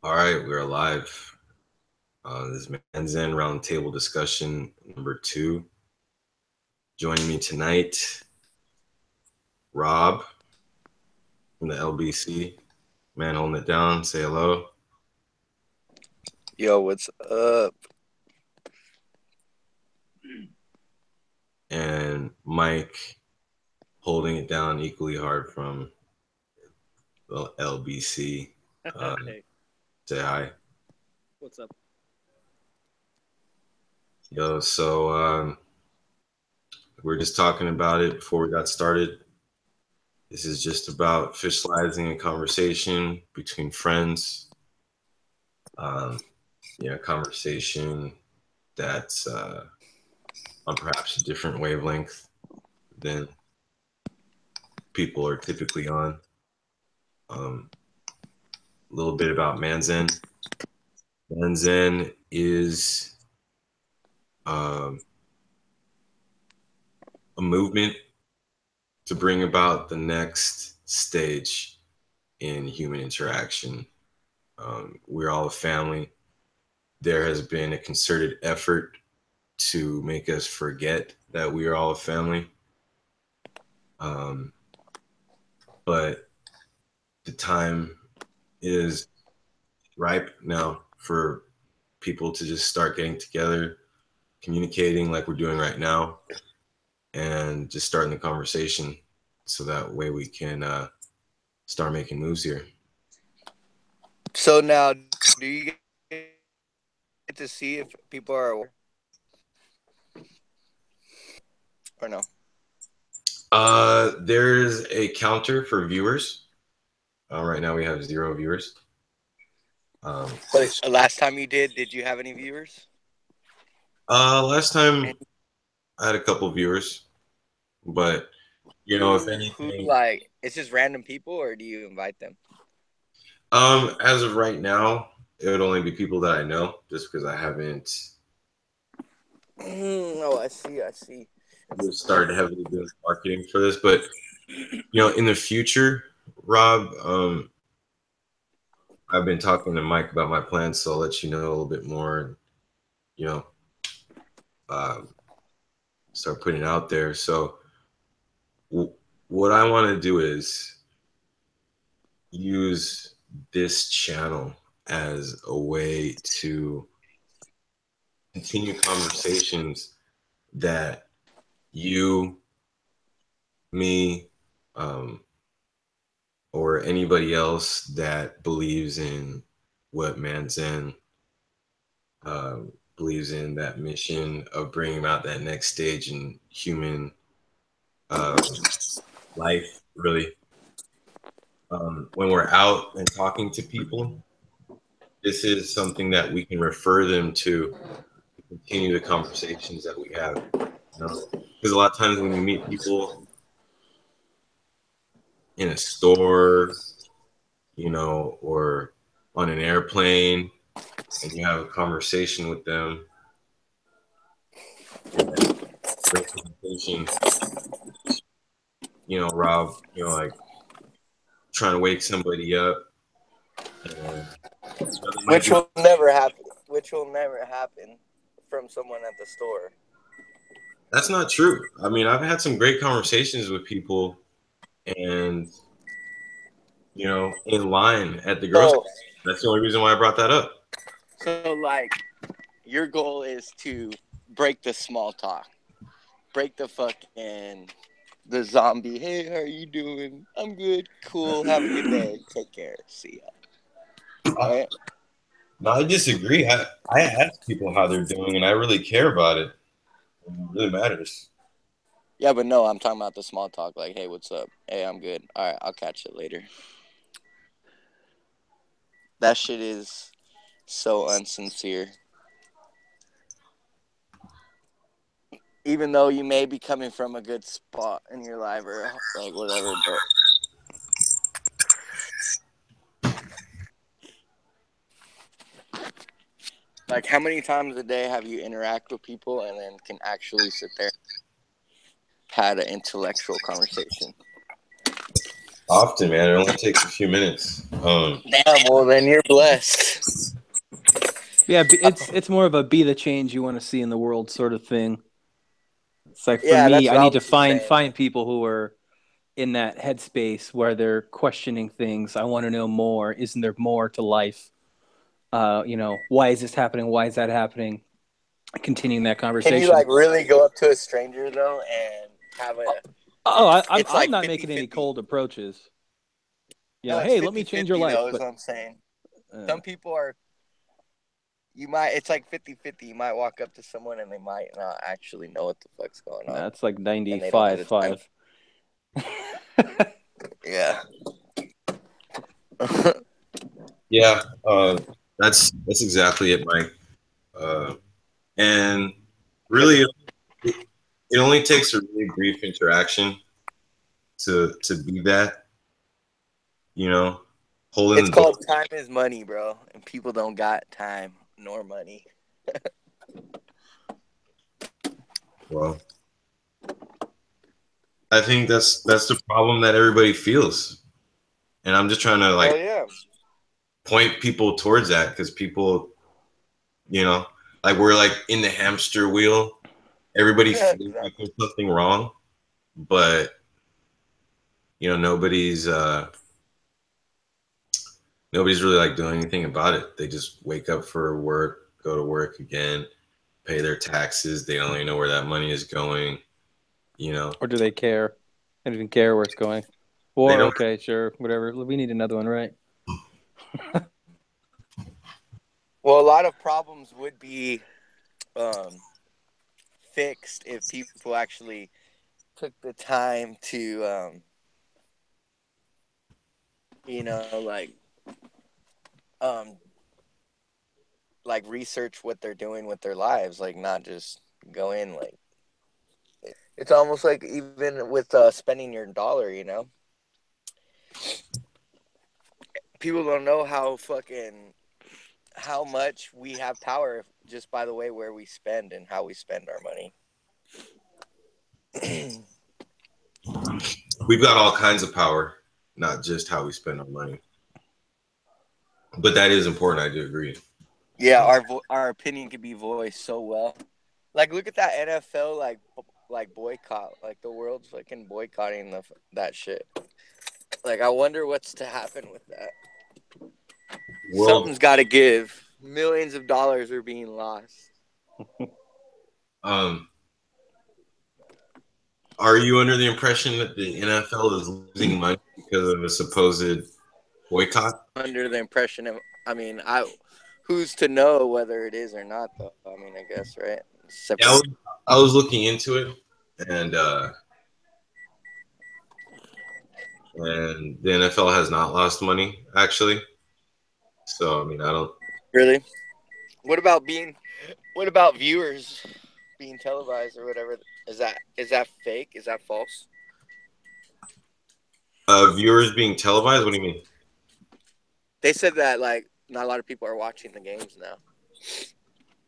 All right, we're live. This is Man-Zen Roundtable discussion number 2. Joining me tonight, Rob from the LBC. Man, holding it down. Say hello. Yo, what's up? And Mike holding it down equally hard from the LBC. Hey, Say hi. what's up? Yo, we're just talking about it before we got started. This is just about socializing and conversation between friends. Um, conversation that's on perhaps a different wavelength than people are typically on. A little bit about Man-Zen. Man-Zen is um, a movement to bring about the next stage in human interaction. We're all a family. There has been a concerted effort to make us forget that we are all a family. Um, but the time is ripe now for people to just start getting together, communicating like we're doing right now, and just starting the conversation so that way we can start making moves here. So now, do you get to see if people are aware or no? There's a counter for viewers. Right now we have 0 viewers. Um, But last time you did you have any viewers? Last time I had a couple viewers, but if Who anything, like it's just random people, or do you invite them? as of right now, it would only be people that I know, just because I haven't Oh, I see. started heavily doing marketing for this. But in the future, Rob, I've been talking to Mike about my plans, so I'll let you know a little bit more. You know, uh, start putting it out there. So, w- what I want to do is use this channel as a way to continue conversations that you, me, um, or anybody else that believes in what Man-Zen believes in, that mission of bringing about that next stage in human uh, life, really. When we're out and talking to people, this is something that we can refer them to continue the conversations that we have. Because a lot of times when you meet people in a store, or on an airplane, and you have a conversation with them, great conversation, Rob, like trying to wake somebody up, and they might Which be. will never happen. Which will never happen from someone at the store. That's not true. I mean, I've had some great conversations with people, and in line at the grocery. So, That's the only reason why I brought that up. so like your goal is to break the small talk, break the zombie. Hey, how are you doing? I'm good. Cool. Have a good day. Take care. See ya. Right? No, I disagree. I ask people how they're doing, and I really care about it. It really matters. Yeah, but no, I'm talking about the small talk. Like, hey, what's up? Hey, I'm good. All right, I'll catch you later. That shit is so unsincere. Even though you may be coming from a good spot in your life or like whatever, but like, how many times a day have you interact with people and then can actually sit there, had an intellectual conversation? often, man. It only takes a few minutes. Damn, well then you're blessed. Yeah, it's more of a be the change you want to see in the world sort of thing. It's like for Yeah, me, that's I what I need to was just saying. find people who are in that headspace where they're questioning things. I want to know more. Isn't there more to life? Why is this happening? Why is that happening? Continuing that Can you conversation. like really go up to a stranger though and have a? I'm It's like not 50, making any 50. cold approaches. No, it's Hey, let me change your 50-50 life. though, is But what I'm saying. Some people are. You might. It's like 50-50. You might walk up to someone and they might not actually know what the fuck's going on, that's like and they don't have the time. 95-5. Yeah. Yeah, that's exactly it, Mike. And really, it only takes a really brief interaction to be that. You know, holding It's the door. called time is money, bro, and people don't got time nor money. Well, I think that's the problem that everybody feels, and I'm just trying to Hell like yeah. point people towards that because people, you know, like we're like in the hamster wheel. Everybody Yeah, feels like exactly. there's something wrong, but nobody's really like doing anything about it. They just wake up for work, go to work again, pay their taxes. They don't even know where that money is going. You know, Or do they care? They don't even care where it's going. they Or don't. okay, sure, whatever. We need another one, right? Well, a lot of problems would be um, fixed if people actually took the time to, um, like research what they're doing with their lives, like not just go in like. It's almost like even with spending your dollar, people don't know how much we have power just by the way where we spend and how we spend our money. We've got all kinds of power, not just how we spend our money. But that is important. I do agree. Yeah, our opinion can be voiced so well. Like, look at that NFL like boycott. Like the world's fucking boycotting that shit. Like, I wonder what's to happen with that. World, Something's got to give. Millions of dollars are being lost. um, are you under the impression that the NFL is losing money because of a supposed boycott? Under the impression of, I mean, who's to know whether it is or not, though? I mean, I guess, right? Yeah, I was looking into it, and the NFL has not lost money actually. So I mean, I don't. Really? What about What about viewers being televised or whatever? Is that fake? Is that false? Viewers being televised. What do you mean? They said that like not a lot of people are watching the games now.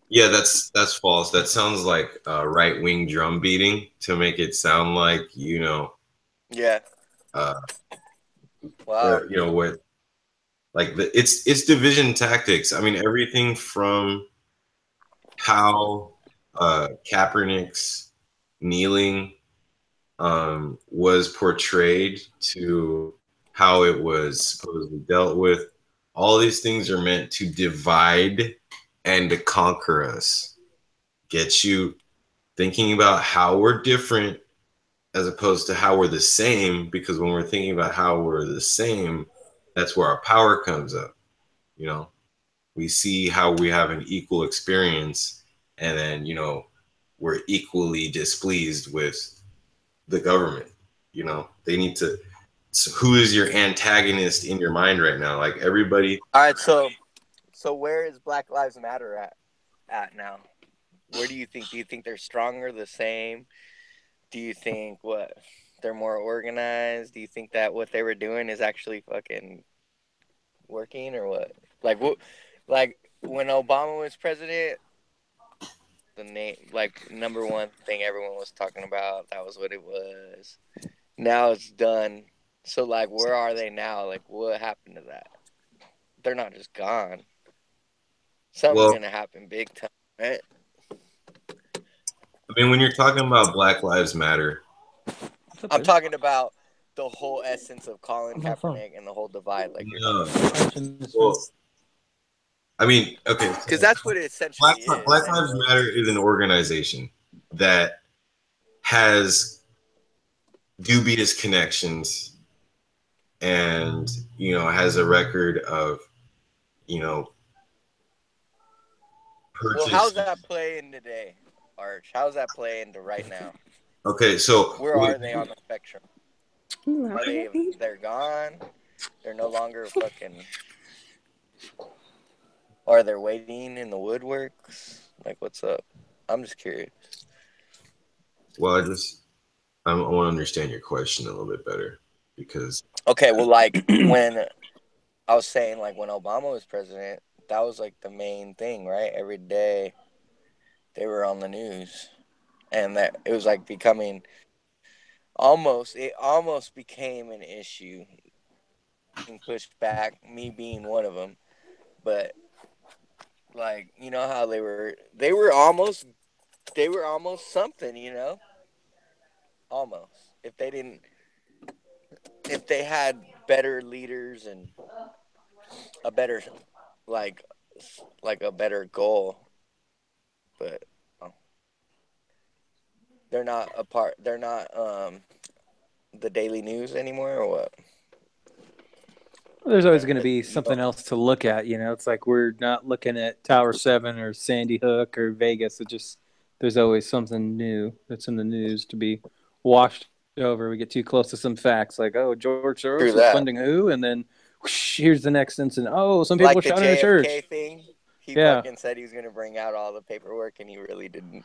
Yeah, that's false. That sounds like right wing drum beating to make it sound like Yeah. uh, Wow. what like it's division tactics. I mean, everything from how Kaepernick's kneeling was portrayed to how it was supposedly dealt with. All these things are meant to divide and to conquer us, get you thinking about how we're different as opposed to how we're the same. Because when we're thinking about how we're the same, that's where our power comes up. You know, we see how we have an equal experience, and then we're equally displeased with the government. They need to. So who is your antagonist in your mind right now? Like everybody. All right. So where is Black Lives Matter at now? Where do you think? Do you think they're stronger, the same? Do you think they're more organized? Do you think that what they were doing is actually fucking working or what? Like what? Like when Obama was president, the name like number one thing everyone was talking about. That was what it was. Now it's done. So, like, where are they now? Like, what happened to that? They're not just gone. Something's Well, gonna happen big time, right? I mean, when you're talking about Black Lives Matter, What's up, I'm dude? talking about the whole essence of Colin I'm on the phone. Kaepernick and the whole divide, like you're talking no. about. Watching this Well, film. I mean, okay, Because so that's what it essentially is, Black Lives anyways. Matter is an organization that has dubious connections and, has a record of, you know, Well, how's purchase. that playing today, Arch? How's that playing to right now? Okay, so Where are they on the spectrum? Are they? They're gone. They're no longer fucking. Or they're waiting in the woodworks. Like, what's up? I'm just curious. well, I want to understand your question a little bit better because Okay, well, like when I was saying, like when Obama was president, that was like the main thing, right? Every day they were on the news, and that it was like becoming almost. It almost became an issue. Being pushed back, me being one of them, but like you know how they were almost something, you know, almost. If they had better leaders and a better like like a better goal, but they're not a part. They're not the daily news anymore, or what? There's always going to be You something else to look at. It's like we're not looking at Tower 7 or Sandy Hook or Vegas. There's always something new that's in the news to be washed over. We get too close to some facts like, oh, George through Soros is that, funding who? And then whoosh, here's the next incident. Oh, some people like the shot in a JFK church. thing. He Yeah. fucking said he was gonna bring out all the paperwork, and he really didn't.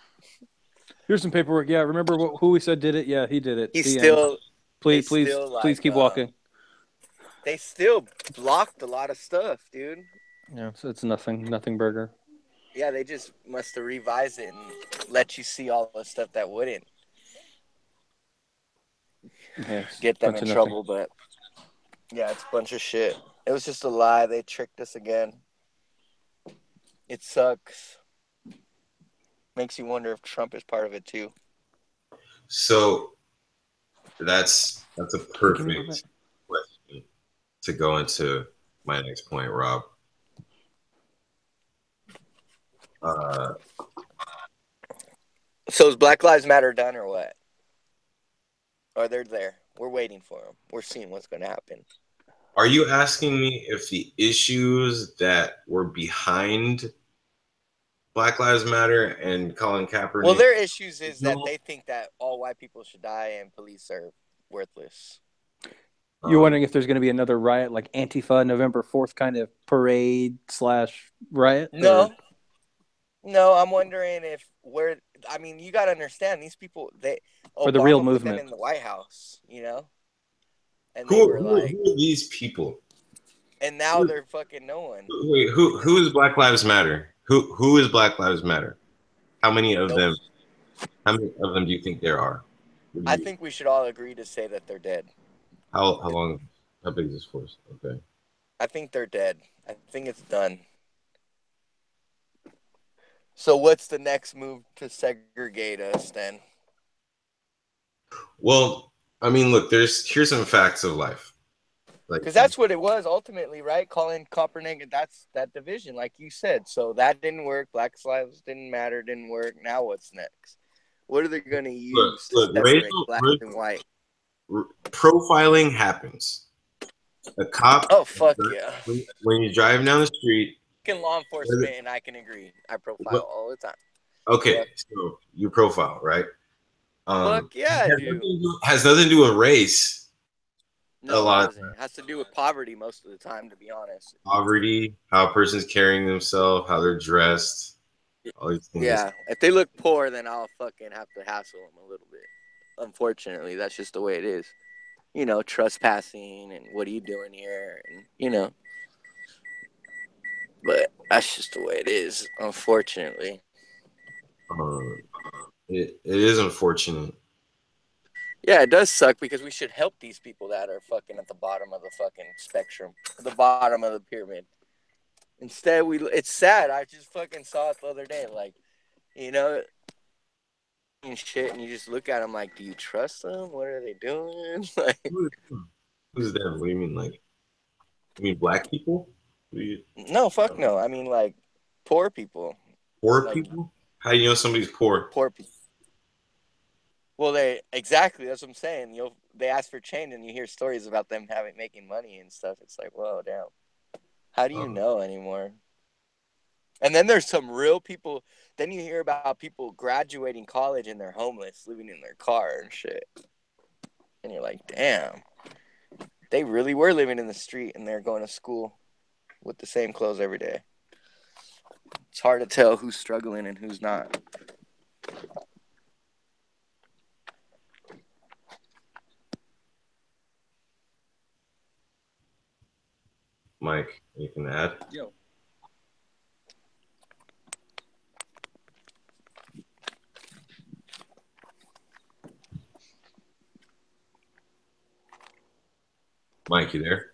Here's some paperwork. Yeah. Remember who we said did it? Yeah, he did it. He The end. still, they Please still please like, keep walking. they still blocked a lot of stuff, dude. Yeah. So it's nothing burger. Yeah, they just must have revised it and let you see all the stuff that wouldn't Yeah, get them bunch in of nothing. trouble. But yeah, it's a bunch of shit. It was just a lie. They tricked us again. It sucks. Makes you wonder if Trump is part of it too. so that's a Give me a moment. perfect question to go into my next point, Rob. Uh, So is Black Lives Matter done or what? Or they're there. We're waiting for them. We're seeing what's going to happen. are you asking me if the issues that were behind Black Lives Matter and Colin Kaepernick? Well, their issues is that they think that all white people should die and police are worthless. You're wondering if there's going to be another riot, like Antifa November 4th kind of parade / riot? No. No, I'm wondering if I mean, you got to understand these people, Or the real Obama put them movement? in the White House, you know? And they who, were who, like, who are these people? and now they're fucking no one. Wait, who is Black Lives Matter? Who is Black Lives Matter? How many of Nope. them? How many of them do you think there are? I think we should all agree to say that they're dead. How long? How big is this force? Okay. I think they're dead. I think it's done. So what's the next move to segregate us then? Well, I mean, look, here's some facts of life. Like, Because that's what it was ultimately, right? Colin Kaepernick, that's that division, like you said. So that didn't work. Black lives didn't matter, didn't work. Now what's next? What are they going to use to look, separate black and white? profiling happens. A cop, Oh, fuck yeah. when you're driving down the street. In law enforcement, and I can agree. I profile all the time. Okay, Yep. so you profile, right? Fuck yeah, I do. Has nothing to do with race. No, it doesn't. It has to do with poverty most of the time, to be honest. Poverty, how a person's carrying themselves, how they're dressed, all these things. Yeah, if they look poor, then I'll fucking have to hassle them a little bit. Unfortunately, that's just the way it is. You know, trespassing and what are you doing here? And, you know. But that's just the way it is, unfortunately. It is unfortunate. Yeah, it does suck because we should help these people that are fucking at the bottom of the fucking spectrum, the bottom of the pyramid. Instead, it's sad. I just fucking saw it the other day. Like, you know, and shit, and you just look at them like, do you trust them? What are they doing? Like, Who's them? What do you mean? Like, you mean black people? no, fuck no. I mean, like, poor people. Poor Like, people? How do you know somebody's poor? poor people. Well, exactly. That's what I'm saying. They ask for change, and you hear stories about them making money and stuff. It's like, whoa, damn. How do you know anymore? And then there's some real people. Then you hear about people graduating college and they're homeless, living in their car and shit. And you're like, damn, they really were living in the street and they're going to school with the same clothes every day. It's hard to tell who's struggling and who's not. Mike, anything to add? Yo. Mike, you there?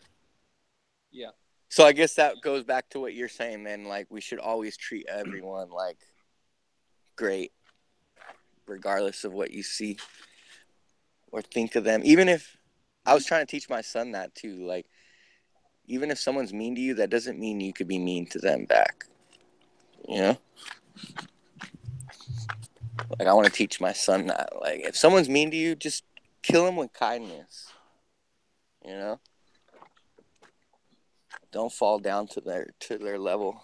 Yeah. So I guess that goes back to what you're saying, man. Like, we should always treat everyone like great, regardless of what you see or think of them. Even if I was trying to teach my son that too, like, even if someone's mean to you, that doesn't mean you could be mean to them back. You know? Like, I want to teach my son that. Like, if someone's mean to you, just kill them with kindness. You know? Don't fall down to their level.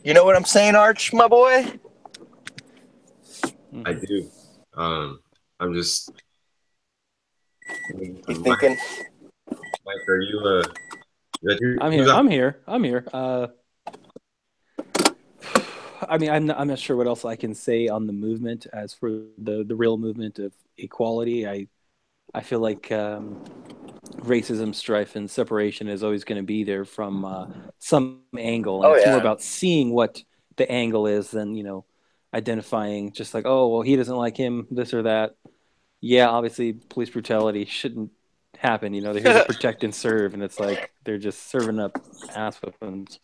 You know what I'm saying, Arch, my boy? I do. I'm just. You thinking? Mike, are you I'm here. I'm here. I mean, I'm not sure what else I can say on the movement. As for the real movement of equality, I feel like racism, strife, and separation is always going to be there from some angle, and Oh, it's more yeah. about seeing what the angle is than identifying just like, oh well, he doesn't like him, this or that. Yeah, obviously, police brutality shouldn't happen. They're here to protect and serve, and it's like they're just serving up ass whippings.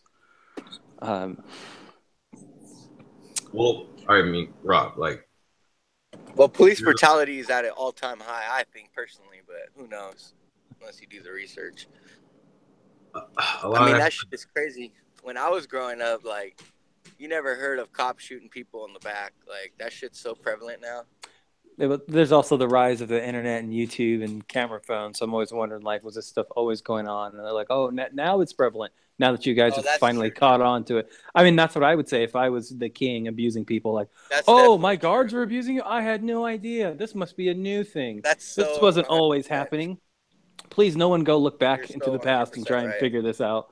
Well, I mean, Rob, like, Well, police brutality is at an all-time high, I think, personally, but who knows? Unless you do the research. I mean, that shit is crazy. When I was growing up, like, you never heard of cops shooting people in the back. Like, that shit's so prevalent now. There's also the rise of the internet and YouTube and camera phones. So I'm always wondering, like, was this stuff always going on? And they're like, oh, now it's prevalent. Now that you guys have finally caught on to it. I mean, that's what I would say if I was the king abusing people. Like, oh, my guards are abusing you? I had no idea. This must be a new thing. This wasn't always happening. Please, no one go look back into the past and try and figure this out.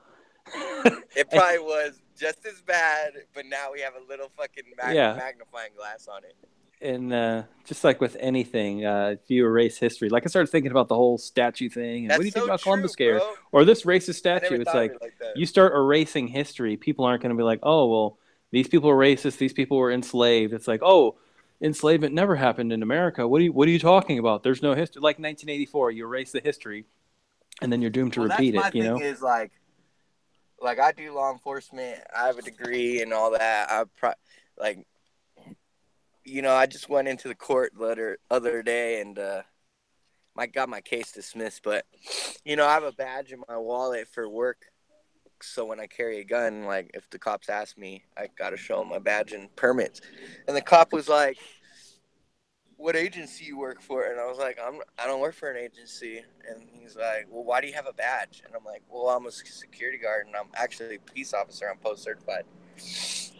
It probably was just as bad, but now we have a little fucking magnifying glass on it. And just like with anything, if you erase history, like I started thinking about the whole statue thing, and what do you think about Columbus Care or this racist statue? It's like you start erasing history, people aren't going to be like, oh, well, these people are racist, these people were enslaved. It's like, oh, enslavement never happened in America. What are you talking about? There's no history. Like 1984, you erase the history, and then you're doomed to repeat it. My thing is like I do law enforcement. I have a degree and all that. I just went into the court the other day and got my case dismissed. But I have a badge in my wallet for work, so when I carry a gun, like if the cops ask me, I gotta show them my badge and permits. And the cop was like, "What agency you work for?" And I was like, I don't work for an agency. And he's like, "Well, why do you have a badge?" And I'm like, "Well, I'm a security guard and I'm actually a peace officer. I'm post certified."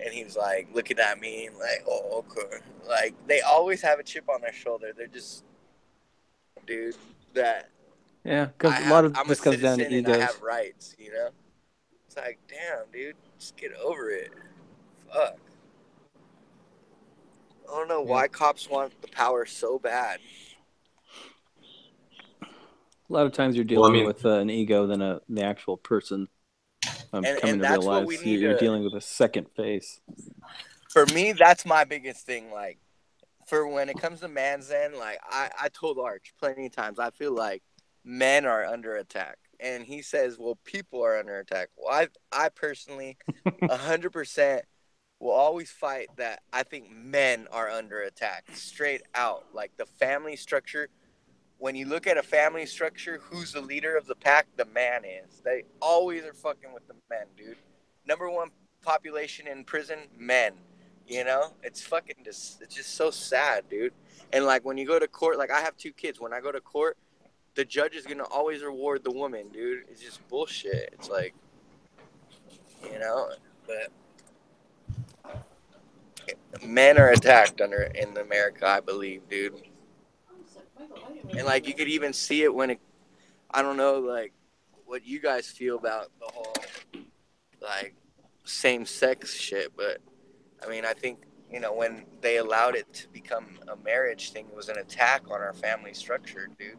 And he was like looking at me like, "Oh, okay." Like they always have a chip on their shoulder. They're just, dude, that. Yeah, because a lot of I'm this a comes down to citizen and I egos. have rights. It's like, damn, dude, just get over it. Fuck. I don't know why cops want the power so bad. A lot of times you're Well, I dealing mean, with an ego than the actual person. I'm coming And to that's what we realize need you're to. dealing with a second face. For me, that's my biggest thing. Like, for when it comes to Man-Zen, like I told Arch plenty of times, I feel like men are under attack, and he says, "Well, people are under attack." Well, I personally, 100% will always fight that. I think men are under attack, straight out. Like the family structure. When you look at a family structure, who's the leader of the pack? The man is. They always are fucking with the men, dude. Number one population in prison, men. You know, it's fucking just, it's just so sad, dude. And like when you go to court, like I have two kids. When I go to court, the judge is gonna always reward the woman, dude. It's just bullshit. It's like, you know, but men are attacked under in America, I believe, dude. And like you could even see it when it, I don't know, like what you guys feel about the whole like same sex shit, but I mean, I think, you know, when they allowed it to become a marriage thing, it was an attack on our family structure, dude.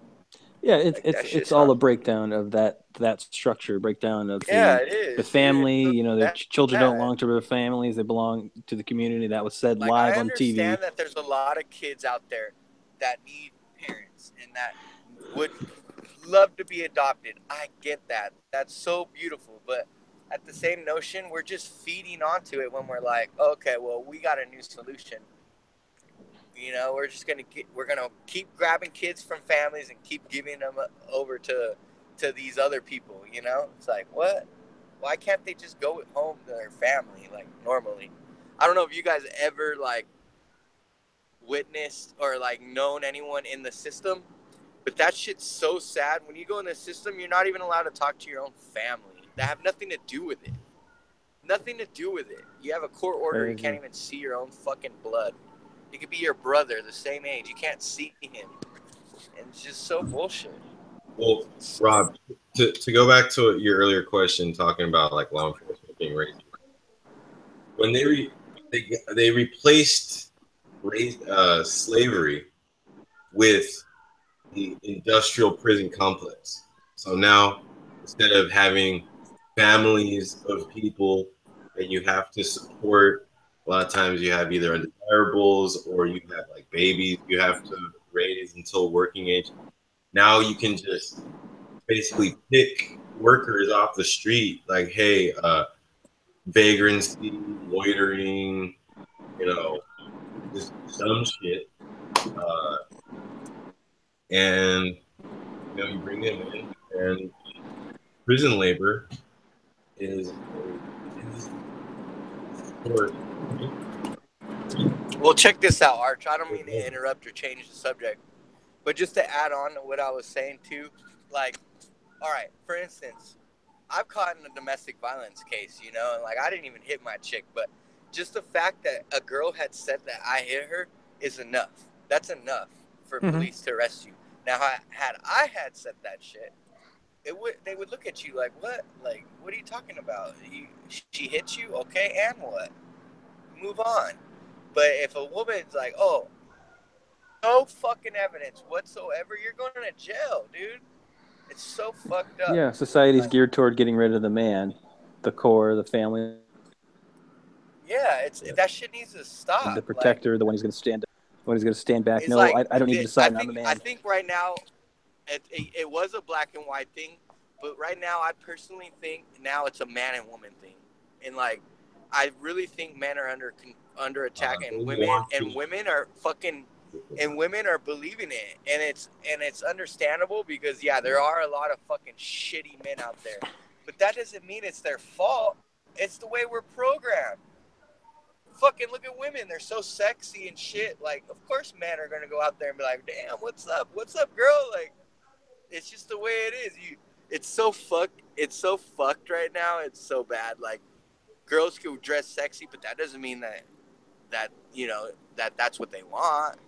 Yeah, Like that it's shit's all not. a breakdown of that structure, breakdown of Yeah, it the is, dude. It's family. so You know, their children don't sad. belong to their families; they belong to the community. That was said Like I live on TV. understand that there's a lot of kids out there that need parents and that would love to be adopted. I get that. That's so beautiful, but at the same notion, we're just feeding onto it when we're like, okay, well, we got a new solution. You know, we're gonna keep grabbing kids from families and keep giving them over to these other people. You know, it's like what? Why can't they just go home to their family like normally? I don't know if you guys ever like witnessed or like known anyone in the system, but that shit's so sad. When you go in the system, you're not even allowed to talk to your own family. That have nothing to do with it. Nothing to do with it. You have a court order. You can't Crazy. even see your own fucking blood. It could be your brother, the same age. You can't see him. And it's just so bullshit. well, Rob, to go back to your earlier question, talking about like law enforcement being racist, when they replaced slavery with the industrial prison complex. So now, instead of having families of people that you have to support, a lot of times you have either undesirables or you have like babies you have to raise until working age. Now you can just basically pick workers off the street, like, hey, vagrancy, loitering, you know, just dumb shit. Uh, and you bring them in, and prison labor is for Well, check this out, Arch. I don't mean to interrupt or change the subject, but just to add on to what I was saying too, like, all right, for instance, I've caught in a domestic violence case, you know, and like I didn't even hit my chick, but just the fact that a girl had said that I hit her is enough. That's enough for Mm-hmm. police to arrest you. Now, had I had said that shit, they would look at you like, what? Like, what are you talking about? She hit you, okay, and what? Move on. But if a woman's like, oh, no fucking evidence whatsoever, you're going to jail, dude. It's so fucked up. Yeah, society's Like, geared toward getting rid of the man, the core, the family, yeah, it's that shit needs to the stop. Like, protector, the one who's going to stand back. it's No, like I don't need to I decide. I'm the think I man. think right now it was a black and white thing, but right now I personally think now it's a man and woman thing, and like I really think men are under attack, they want and to. women are fucking and women are believing it, and it's understandable because yeah, there are a lot of fucking shitty men out there, but that doesn't mean it's their fault. It's the way we're programmed. Fucking look at women. They're so sexy and shit. Like, of course, men are gonna go out there and be like, "Damn, what's up? What's up, girl?" Like, it's just the way it is. It's so fucked. It's so fucked right now. It's so bad. Like, girls can dress sexy, but that doesn't mean that you know that's what they want.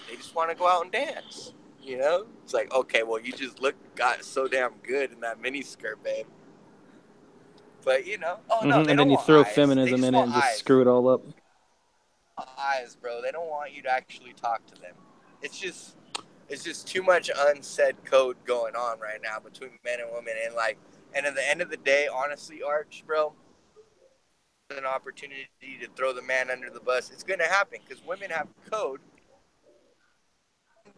They just want to go out and dance. You know, it's like, okay, well, you just got so damn good in that mini skirt, babe. But you know, oh no, Mm-hmm. they And don't then you want throw eyes. They feminism just in it want and just eyes. screw it all up. Eyes, bro. They don't want you to actually talk to them. It's just It's just too much unsaid code going on right now between men and women, and at the end of the day, honestly, Arch, bro, an opportunity to throw the man under the bus. It's gonna happen because women have code.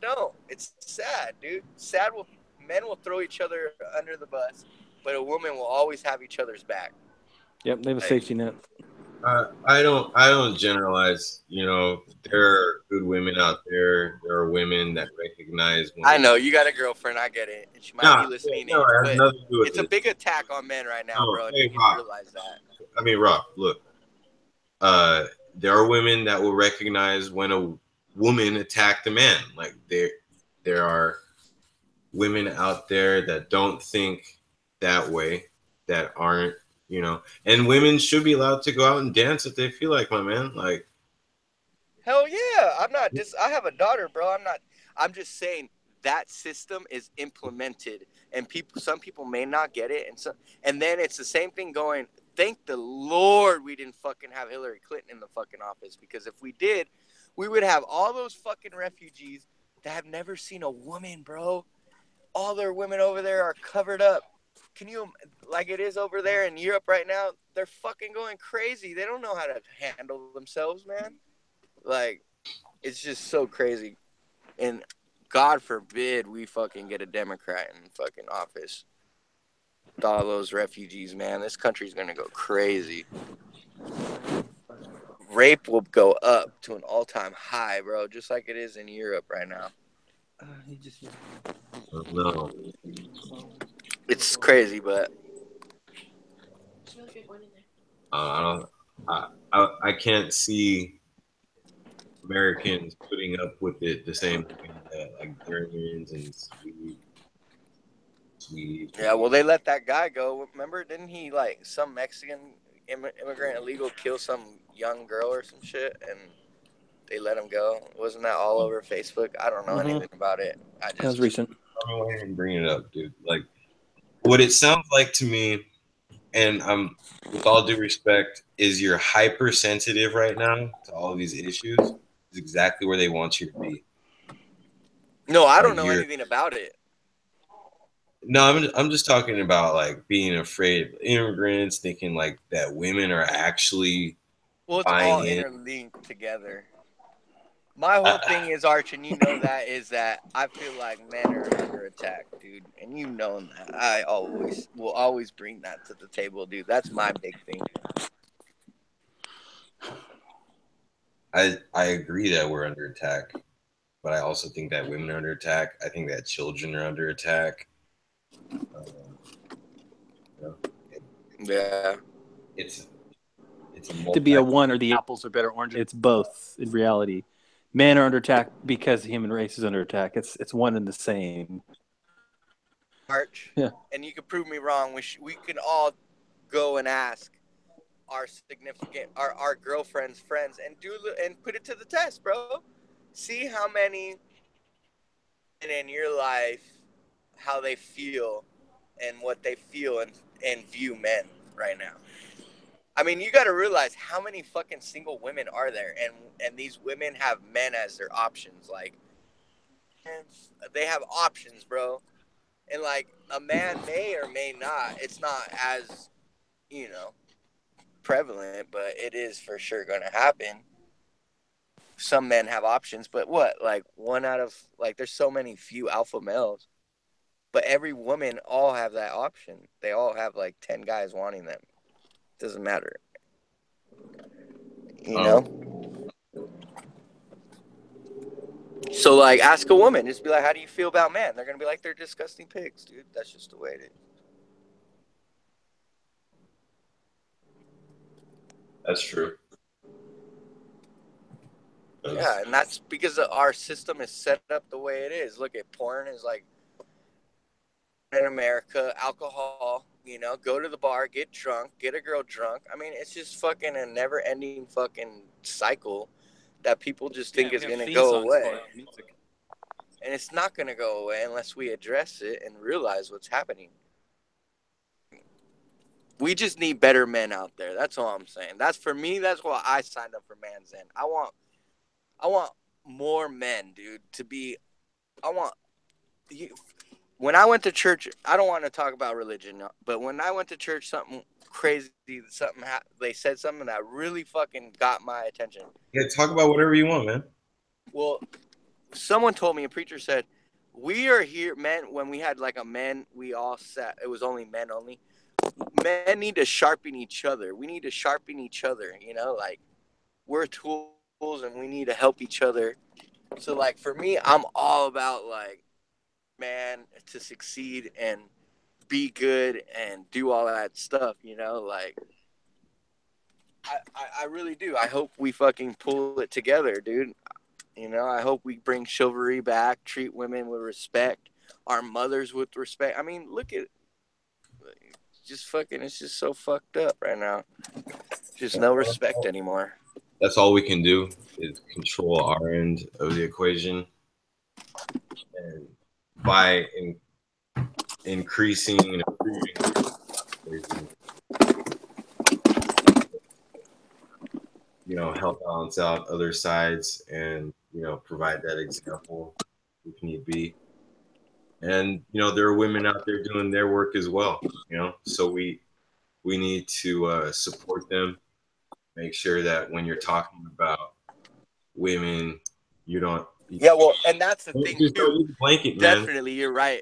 No, it's sad, dude. Sad. Men will throw each other under the bus, but a woman will always have each other's back. Yep, they have a safety net. I don't generalize. There are good women out there. There are women that recognize when I know you got a girlfriend. I get it, and she might be listening no, in. it has But nothing to do with it's a this. big attack on men right now, No, bro, and hey, you need Rob. to realize that. I mean, Rob, look. There are women that will recognize when a woman attacked a man. Like there are women out there that don't think that way, that aren't, and women should be allowed to go out and dance if they feel like, my man. Like, Hell yeah. I have a daughter, bro. I'm just saying that system is implemented and some people may not get it. And then it's the same thing going, thank the Lord we didn't fucking have Hillary Clinton in the fucking office, because if we did, we would have all those fucking refugees that have never seen a woman, bro. All their women over there are covered up. Can you, like it is over there in Europe right now, they're fucking going crazy. They don't know how to handle themselves, man. Like, it's just so crazy. And God forbid we fucking get a Democrat in fucking office. With all those refugees, man, this country's gonna go crazy. Rape will go up to an all-time high, bro, just like it is in Europe right now. no. It's crazy, but I don't. I can't see Americans putting up with it the same way that like Germans and Swedes. yeah, well, they let that guy go. Remember, didn't he, like, some Mexican immigrant illegal kill some young girl or some shit, and they let him go? Wasn't that all over Facebook? I don't know anything about it. That was recent. I don't even bring it up, dude. Like, what it sounds like to me, and with all due respect, is you're hypersensitive right now to all of these issues. Is exactly where they want you to be. No, I don't know anything about it. No, I'm just talking about like being afraid of immigrants, thinking like that women are actually Well, it's all interlinked together. My whole thing is, Arch, and you know that, is that I feel like men are under attack, dude. And you know that. I will always bring that to the table, dude. That's my big thing. I agree that we're under attack, but I also think that women are under attack. I think that children are under attack. Yeah. It's to be a one or the apples are better oranges. It's both in reality. Men are under attack because the human race is under attack. It's one and the same. Arch. Yeah. And you can prove me wrong. We can all go and ask our girlfriend's friends and put it to the test, bro. See how many in your life, how they feel and what they feel and view men right now. I mean, you got to realize how many fucking single women are there, and these women have men as their options. Like, they have options, bro. And like, a man may or may not. It's not as, prevalent, but it is for sure going to happen. Some men have options, but what? Like, one out of, like, there's so many few alpha males. But every woman all have that option. They all have like 10 guys wanting them. Doesn't matter. You know? So, like, ask a woman. Just be like, how do you feel about men? They're going to be like, they're disgusting pigs, dude. That's just the way it is. That's true. Yeah, and that's because our system is set up the way it is. Look at porn is like, in America, alcohol, go to the bar, get drunk, get a girl drunk. I mean, it's just fucking a never-ending fucking cycle that people just think is going to go away. And it's not going to go away unless we address it and realize what's happening. We just need better men out there. That's all I'm saying. That's, for me, that's why I signed up for Man-Zen. I want more men, dude, to be I want you. When I went to church, I don't want to talk about religion, but when I went to church, something crazy, they said something that really fucking got my attention. Yeah, talk about whatever you want, man. Well, someone told me, a preacher said, we are here, men. When we had like a men, we all sat. It was only men only. Men need to sharpen each other. We need to sharpen each other. You know, like we're tools and we need to help each other. So like for me, I'm all about like man to succeed and be good and do all that stuff. You know, like I really do. I hope we fucking pull it together, dude. You know, I hope we bring chivalry back, treat women with respect, our mothers with respect. I mean, look at just fucking. It's just so fucked up right now. Just no respect anymore. That's all we can do is control our end of the equation, and by increasing and improving, help balance out other sides and provide that example if need be. And there are women out there doing their work as well. So we need to support them. Make sure that when you're talking about women, you don't Yeah, well, and that's the thing just don't too. use a blanket, man. Definitely, you're right.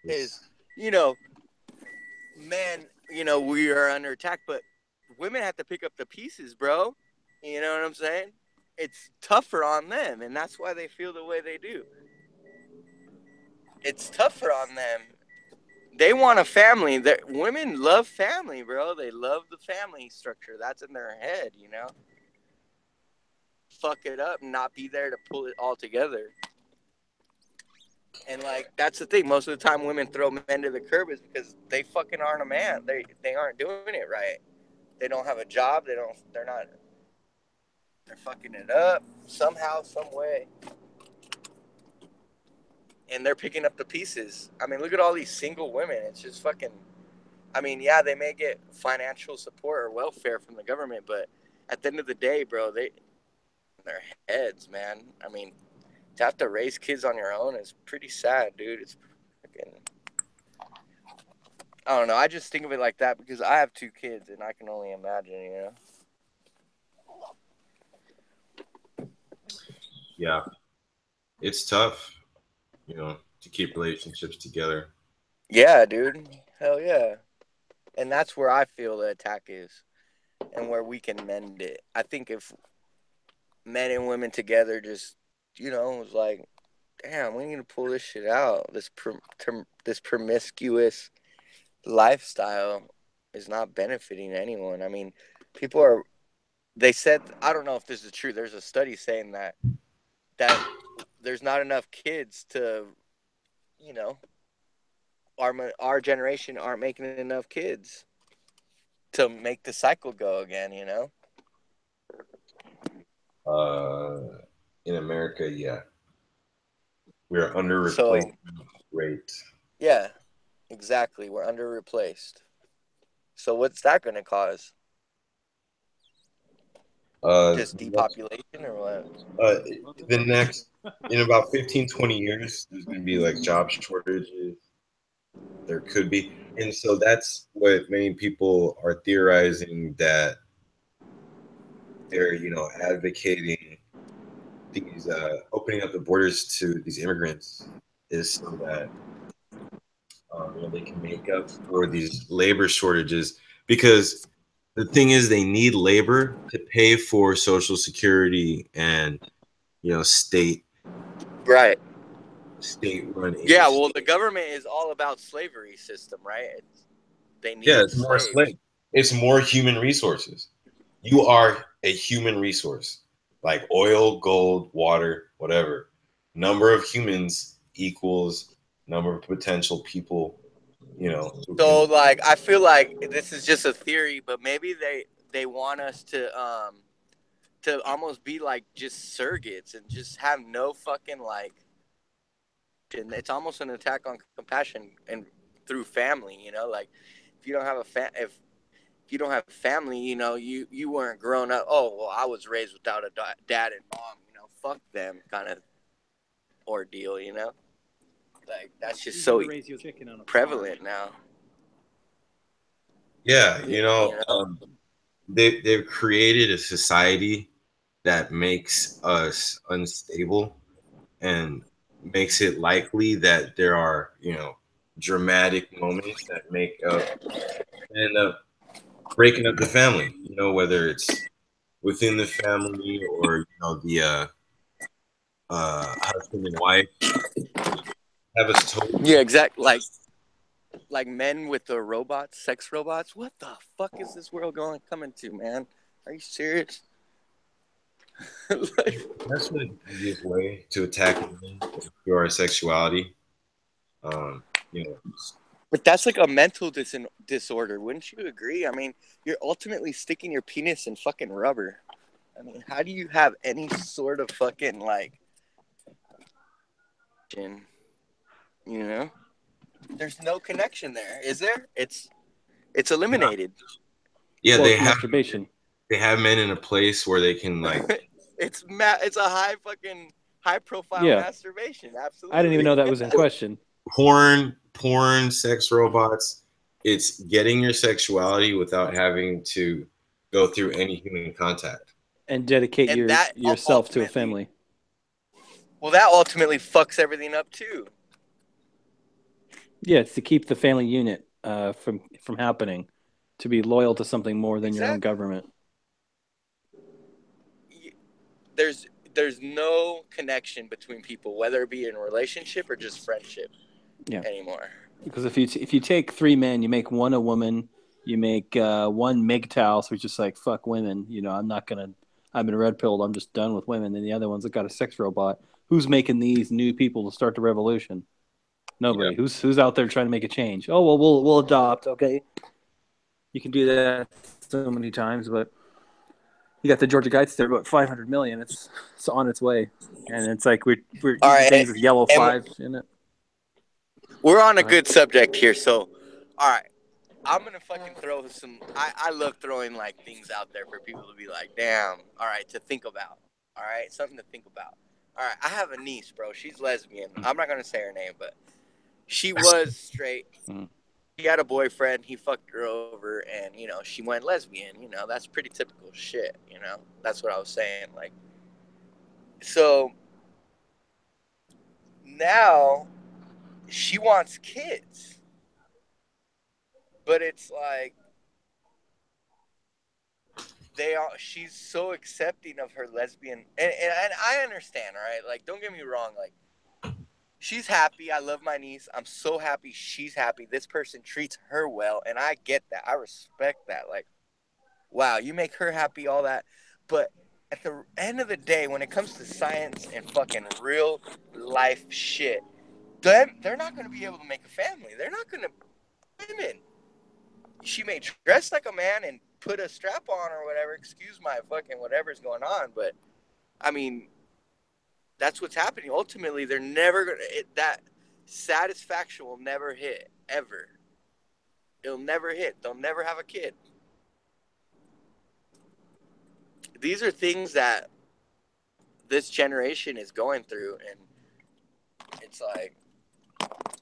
Is It's, you know, men, we are under attack, but women have to pick up the pieces, bro. You know what I'm saying? It's tougher on them, and that's why they feel the way they do. It's tougher on them. They want a family. Women love family, bro. They love the family structure. That's in their head, you know. Fuck it up and not be there to pull it all together. And like that's the thing. Most of the time, women throw men to the curb is because they fucking aren't a man. They aren't doing it right. They don't have a job. They don't. They're not. They're fucking it up somehow, some way. And they're picking up the pieces. I mean, look at all these single women. It's just fucking. I mean, yeah, they may get financial support or welfare from the government, but at the end of the day, bro, they their heads, man. I mean, to have to raise kids on your own is pretty sad, dude. It's fucking. I don't know. I just think of it like that because I have two kids, and I can only imagine, you know. yeah, it's tough, to keep relationships together. Yeah, dude. Hell yeah. And that's where I feel the attack is, and where we can mend it. I think if men and women together just, was like, damn, we need to pull this shit out. This promiscuous lifestyle is not benefiting anyone. I mean, people are. They said I don't know if this is true. There's a study saying that there's not enough kids to, you know, our generation aren't making enough kids to make the cycle go again. You know. Uh, in America, yeah, we are under So replacement rate. yeah, exactly. We're under replaced. So what's that going to cause? Uh, Just depopulation or what? uh, the next, in about 15, 20 years, there's going to be like job shortages. There could be. And so that's what many people are theorizing, that they're, advocating these opening up the borders to these immigrants is so that they can make up for these labor shortages, because the thing is they need labor to pay for social security and state Right. run Yeah. agencies. Well, the government is all about slavery system, right? They Yeah, need it's more slaves. slave. It's more human resources. You are a human resource, like oil, gold, water, whatever. Number of humans equals number of potential people, who So, can. like, I feel like this is just a theory, but maybe they want us to almost be like just surrogates and just have no fucking like. And it's almost an attack on compassion and through family, like if you don't have if you don't have family, you weren't grown up. Oh well, I was raised without a dad and mom. Fuck them, kind of. ordeal, you know? Like, that's just You so gotta raise your chicken on a prevalent farm. now. Yeah, You know? they've created a society that makes us unstable and makes it likely that there are, dramatic moments that end up breaking up the family. Whether it's within the family or the husband and wife have us told. Yeah, exactly. Like men with the robots, sex robots. What the fuck is this world coming to, man? Are you serious? Like, That's the easiest way to attack women through our sexuality. Um, you know, but that's like a mental disorder, wouldn't you agree? I mean, you're ultimately sticking your penis in fucking rubber. I mean, how do you have any sort of fucking like, you know? There's no connection there, is there? It's eliminated. yeah, Well, it's masturbation. they have men in a place where they can It's a high profile Yeah. masturbation. I didn't even Absolutely. know that was in question. porn, sex robots. It's getting your sexuality without having to go through any human contact. And dedicate And that yourself to a family. fucks everything up too. Yeah, it's to keep the family unit from happening, to be loyal to something more than your own Exactly. government. There's there's no connection between people, whether it be in a relationship or just friendship, Yeah, anymore. because if you take three men, you make one a woman, you make one MGTOW, so it's just like fuck women. I've been red pilled. I'm just done with women. And the other one's that got a sex robot. Who's making these new people to start the revolution? Yeah. Nobody. Who's out there trying to make a change? Oh well, we'll adopt. Okay, you can do that so many times, but you got the Georgia Guides there, about 500 million. It's on its way, and it's like we're All using right, things with yellow and fives in it. we're on a Go ahead. good subject here. So, all right, I'm gonna fucking throw some. I love throwing like things out there for people to be like, damn. All right, to think about. All right, something to think about. All right, I have a niece, bro. She's lesbian. I'm not gonna say her name, but she was straight. Mhm. He had a boyfriend. He fucked her over, and she went lesbian. That's pretty typical shit. That's what I was saying. Like, so now she wants kids, but it's like she's so accepting of her lesbian, and I understand, all right? Like, don't get me wrong, like, she's happy. I love my niece. I'm so happy she's happy. This person treats her well, and I get that. I respect that. Like, wow, you make her happy, all that. But at the end of the day, when it comes to science and fucking real life shit, they're not going to be able to make a family. They're not going to women. She may dress like a man and put a strap on or whatever. Excuse my fucking whatever's going on, but I mean, that's what's happening. Ultimately, they're never gonna that satisfaction will never hit ever. It'll never hit. They'll never have a kid. These are things that this generation is going through, and it's like,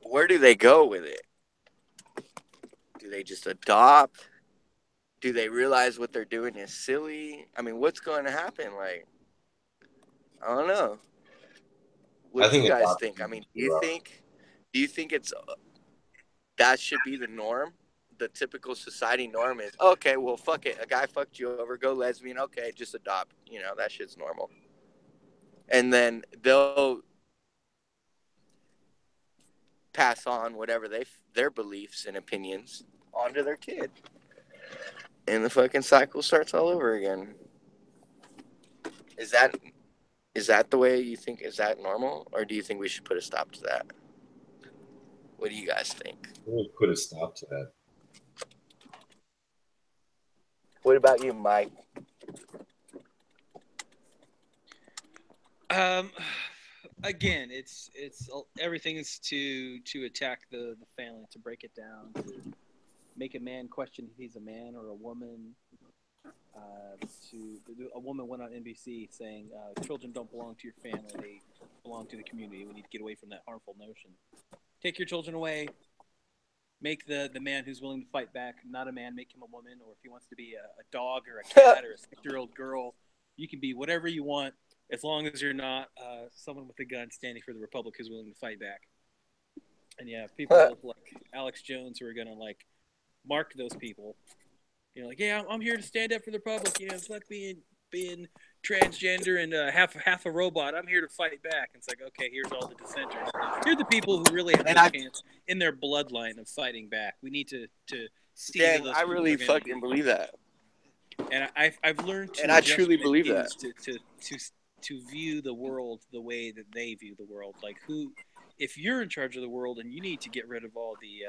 where do they go with it? Do they just adopt? Do they realize what they're doing is silly? I mean, what's going to happen? Like, I don't know. I What do you think guys think? I adoption mean, is rough. do you think it's that should be the norm? The typical society norm is okay. Well, fuck it. A guy fucked you over. Go lesbian. Okay, just adopt. That shit's normal. And then they'll pass on whatever their beliefs and opinions onto their kid, and the fucking cycle starts all over again. Is that the way you think? Is that normal, or do you think we should put a stop to that? What do you guys think? We'll put a stop to that. What about you, Mike? Um, again, it's everything is to attack the family, to break it down, to make a man question if he's a man or a woman. A woman went on NBC saying children don't belong to your family; they belong to the community. We need to get away from that harmful notion. Take your children away. Make the man who's willing to fight back not a man. Make him a woman, or if he wants to be a dog or a cat or a 6-year-old girl, you can be whatever you want as long as you're not someone with a gun standing for the republic who's willing to fight back. And yeah, people like Alex Jones who are gonna like mark those people. You know, like, yeah, I'm here to stand up for the republic. You know, fuck being transgender and half a robot. I'm here to fight back. And it's like, okay, here's all the dissenters. Here are the people who really have a chance in their bloodline of fighting back. We need to see who those I people really are gonna fucking be. believe that. And I've learned to And I truly believe that. to view the world the way that they view the world. Like, who, if you're in charge of the world and you need to get rid of all the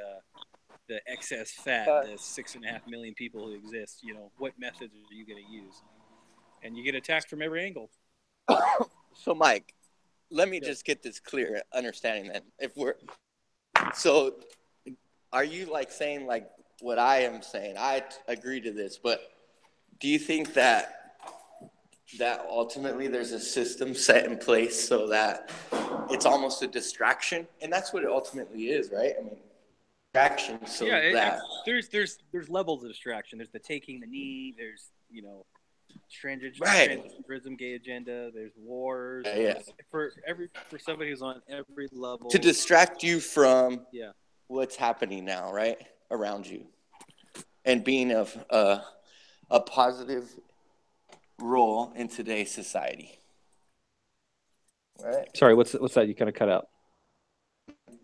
excess fat, the 6.5 million people who exist, you know, what methods are you going to use? And you get attacked from every angle. So, Mike, let me just get this clear understanding then. Are you like saying like what I am saying? I agree to this, but do you think that ultimately there's a system set in place so that it's almost a distraction? And that's what it ultimately is, right? I mean, distraction. So there's levels of distraction. There's the taking the knee. There's, you know, transgenderism, gay agenda. There's wars. Yeah. For somebody who's on every level to distract you from what's happening now, right, around you, and being of a positive role in today's society. Right. Sorry, what's that? You kind of cut out.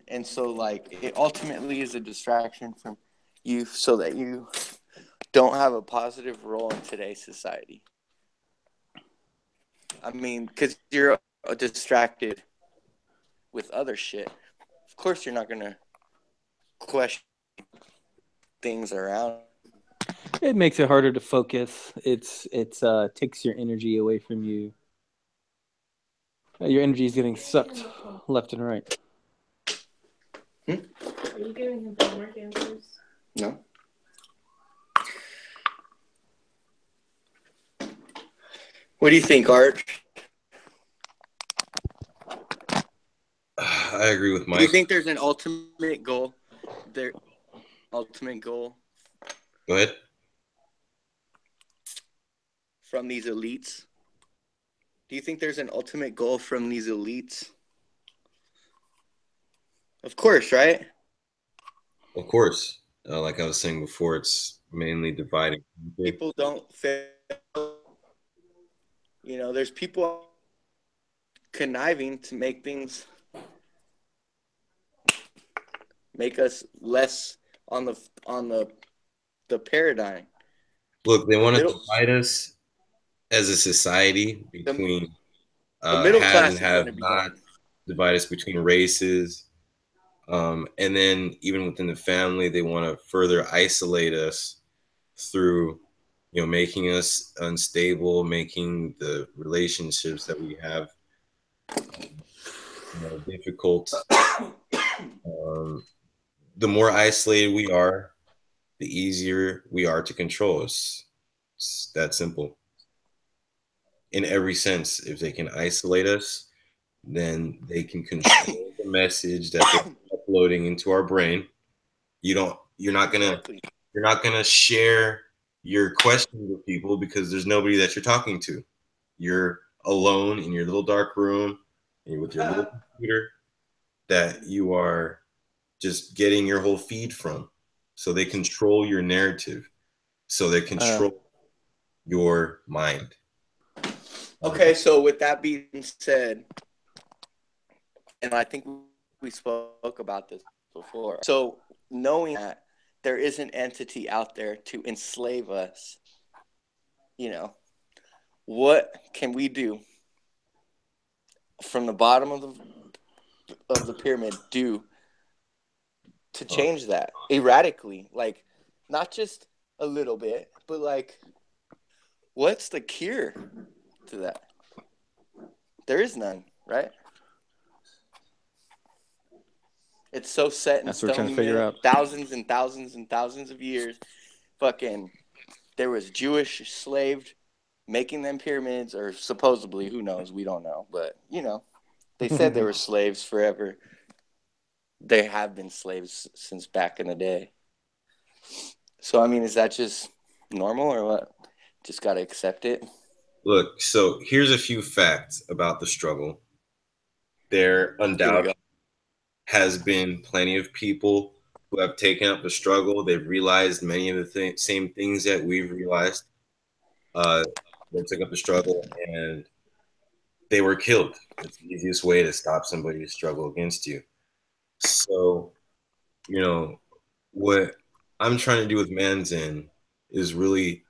And so, like, it ultimately is a distraction from you so that you don't have a positive role in today's society. I mean, because you're distracted with other shit. Of course, you're not going to question things around. It makes it harder to focus. It's takes your energy away from you. Your energy is getting sucked left and right. Are you giving him homework answers? No. What do you think, Art? I agree with Mike. Do you think there's an ultimate goal? Ultimate goal. Go ahead. From these elites? Do you think there's an ultimate goal from these elites? Of course, right? Of course. Like I was saying before, it's mainly dividing. People don't fail. You know, there's people conniving to make us less on the paradigm. Look, they want to divide us as a society between the middle have class and have not, divide us between races. And then even within the family, they want to further isolate us through, you know, making us unstable, making the relationships that we have difficult. The more isolated we are, the easier we are to control us. It's that simple. In every sense, if they can isolate us, then they can control the message that they're uploading into our brain. You're not gonna share your questions with people because there's nobody that you're talking to. You're alone in your little dark room and with your little computer that you are just getting your whole feed from. So they control your narrative. So they control your mind. Okay, so with that being said, and I think we spoke about this before. So knowing that there is an entity out there to enslave us, you know, what can we do from the bottom of the pyramid to change that erratically? Like, not just a little bit, but like, what's the cure to that? There is none, right? It's so set in stone. Trying to figure out. Thousands and thousands and thousands of years. Fucking there was Jewish slaves making them pyramids, or supposedly, who knows? We don't know, but they said they were slaves forever. They have been slaves since back in the day. So I mean, is that just normal or what? Just gotta accept it. Look, so here's a few facts about the struggle. There undoubtedly has been plenty of people who have taken up the struggle. They've realized many of the same things that we've realized. They took up the struggle and they were killed. It's the easiest way to stop somebody to struggle against you. So, what I'm trying to do with Man-Zen is really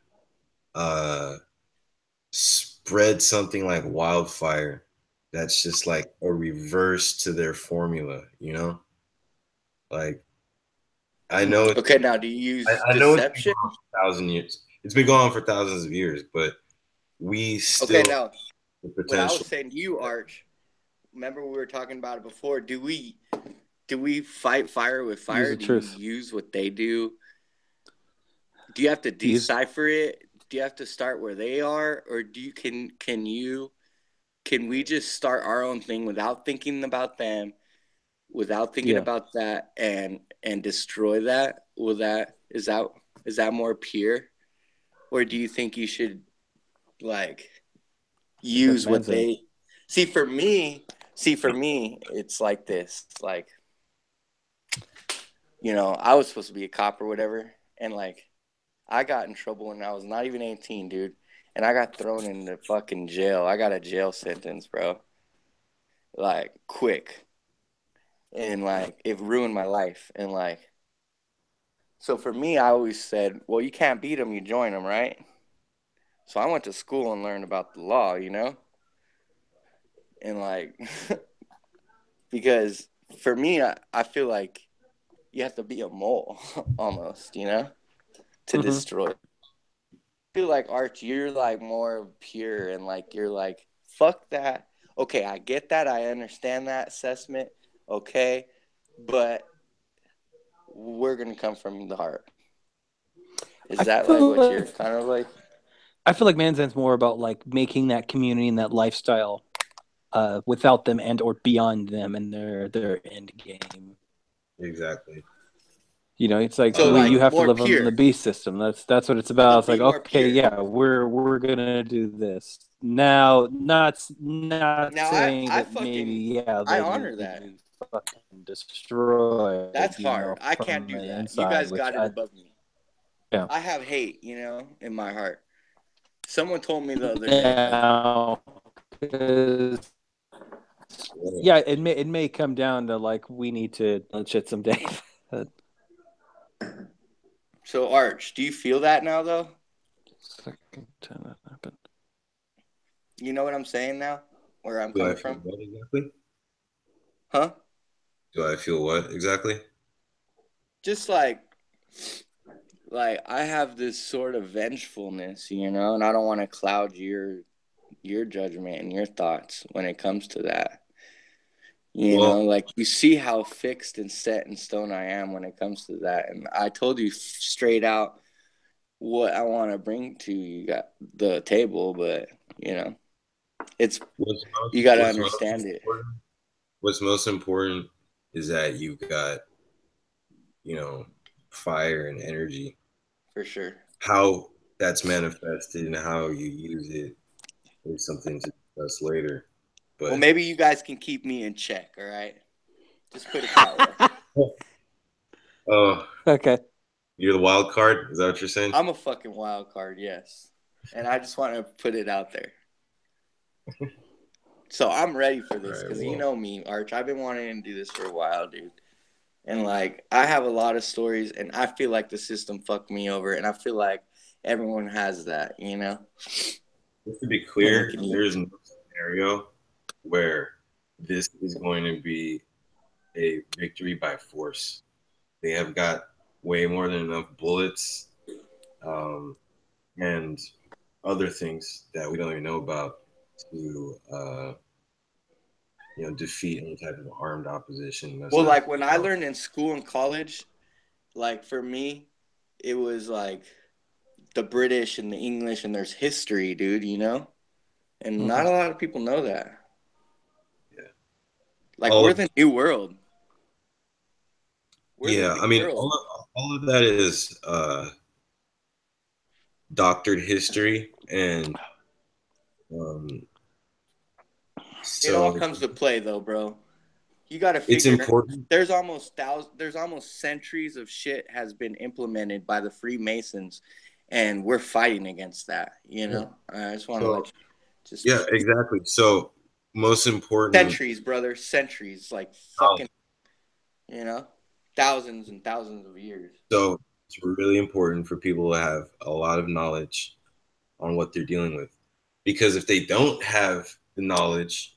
spread something like wildfire that's just like a reverse to their formula, Like, I know it's okay. Now, do you use I know it's been deception? going on for 1,000 years. It's been going on for thousands of years, but we still Okay, now the what I was potential. saying to you, Arch. Remember we were talking about it before. Do we fight fire with fire? the Do you truth. use what they do? Do you have to decipher it? Do you have to start where they are, or can we just start our own thing without thinking about them, without thinking about that, and destroy that? Is that more pure, or do you think you should like use what they see? For me, it's like this. Like, I was supposed to be a cop or whatever, and like I got in trouble when I was not even 18, dude. And I got thrown into fucking jail. I got a jail sentence, bro. Like, quick. And, like, it ruined my life. And, like, so for me, I always said, well, you can't beat them, you join them, right? So I went to school and learned about the law, And, like, because for me, I feel like you have to be a mole almost, to destroy. I feel like, Arch, you're like more pure and like you're like, fuck that. Okay, I get that. I understand that assessment. Okay, but we're gonna come from the heart. Is that like what you're kind of like? I feel like Man-Zen's more about like making that community and that lifestyle without them and or beyond them and their end game. Exactly. It's like So, like, you have to more live on pure. the beast system. That's what it's about. It's Be like, more okay, pure. yeah, we're gonna do this now. Not Now, saying I that maybe fucking I they'll honor need to that. be fucking destroyed, That's hard. I can't from do the that. You inside. guys Which got it above me. yeah. I have hate, in my heart. Someone told me the other day, like, Now, yeah, it may come down to like we need to shit someday. so Arch, do you feel that now though? Second time that happened. You know what I'm saying now? Where I'm Do I coming feel from? what exactly? Huh? Do I feel what exactly? Just like I have this sort of vengefulness, and I don't want to cloud your judgment and your thoughts when it comes to that. Like you see how fixed and set in stone I am when it comes to that. And I told you straight out what I want to bring to you got the table, but it's you got to understand it. What's most important is that you got, fire and energy. For sure. How that's manifested and how you use it is something to discuss later. But Well, maybe you guys can keep me in check, all right? Just put it that way. oh, Okay. you're the wild card? Is that what you're saying? I'm a fucking wild card, yes. And I just want to put it out there. So I'm ready for this because you know me, Arch. I've been wanting to do this for a while, dude. And like, I have a lot of stories, and I feel like the system fucked me over, and I feel like everyone has that, Just to be clear, there's no scenario where this is going to be a victory by force. They have got way more than enough bullets and other things that we don't even know about to defeat any type of armed opposition. Well, like when I learned in school and college, like for me, it was like the British and the English, and there's history, dude, you know? And not Mhm. a lot of people know that. Yeah. Like, All we're of, the new world. We're the yeah, new I mean, world. all of that is doctored history, and um, It all so comes to play, though, bro. You got to it's figure important. there's almost centuries of shit has been implemented by the Freemasons, and we're fighting against that. You Yeah. know, I just want to let So you just yeah, exactly. So most important centuries, brother, centuries, like fucking, knowledge. you know, thousands and thousands of years. So it's really important for people to have a lot of knowledge on what they're dealing with, because if they don't have the knowledge,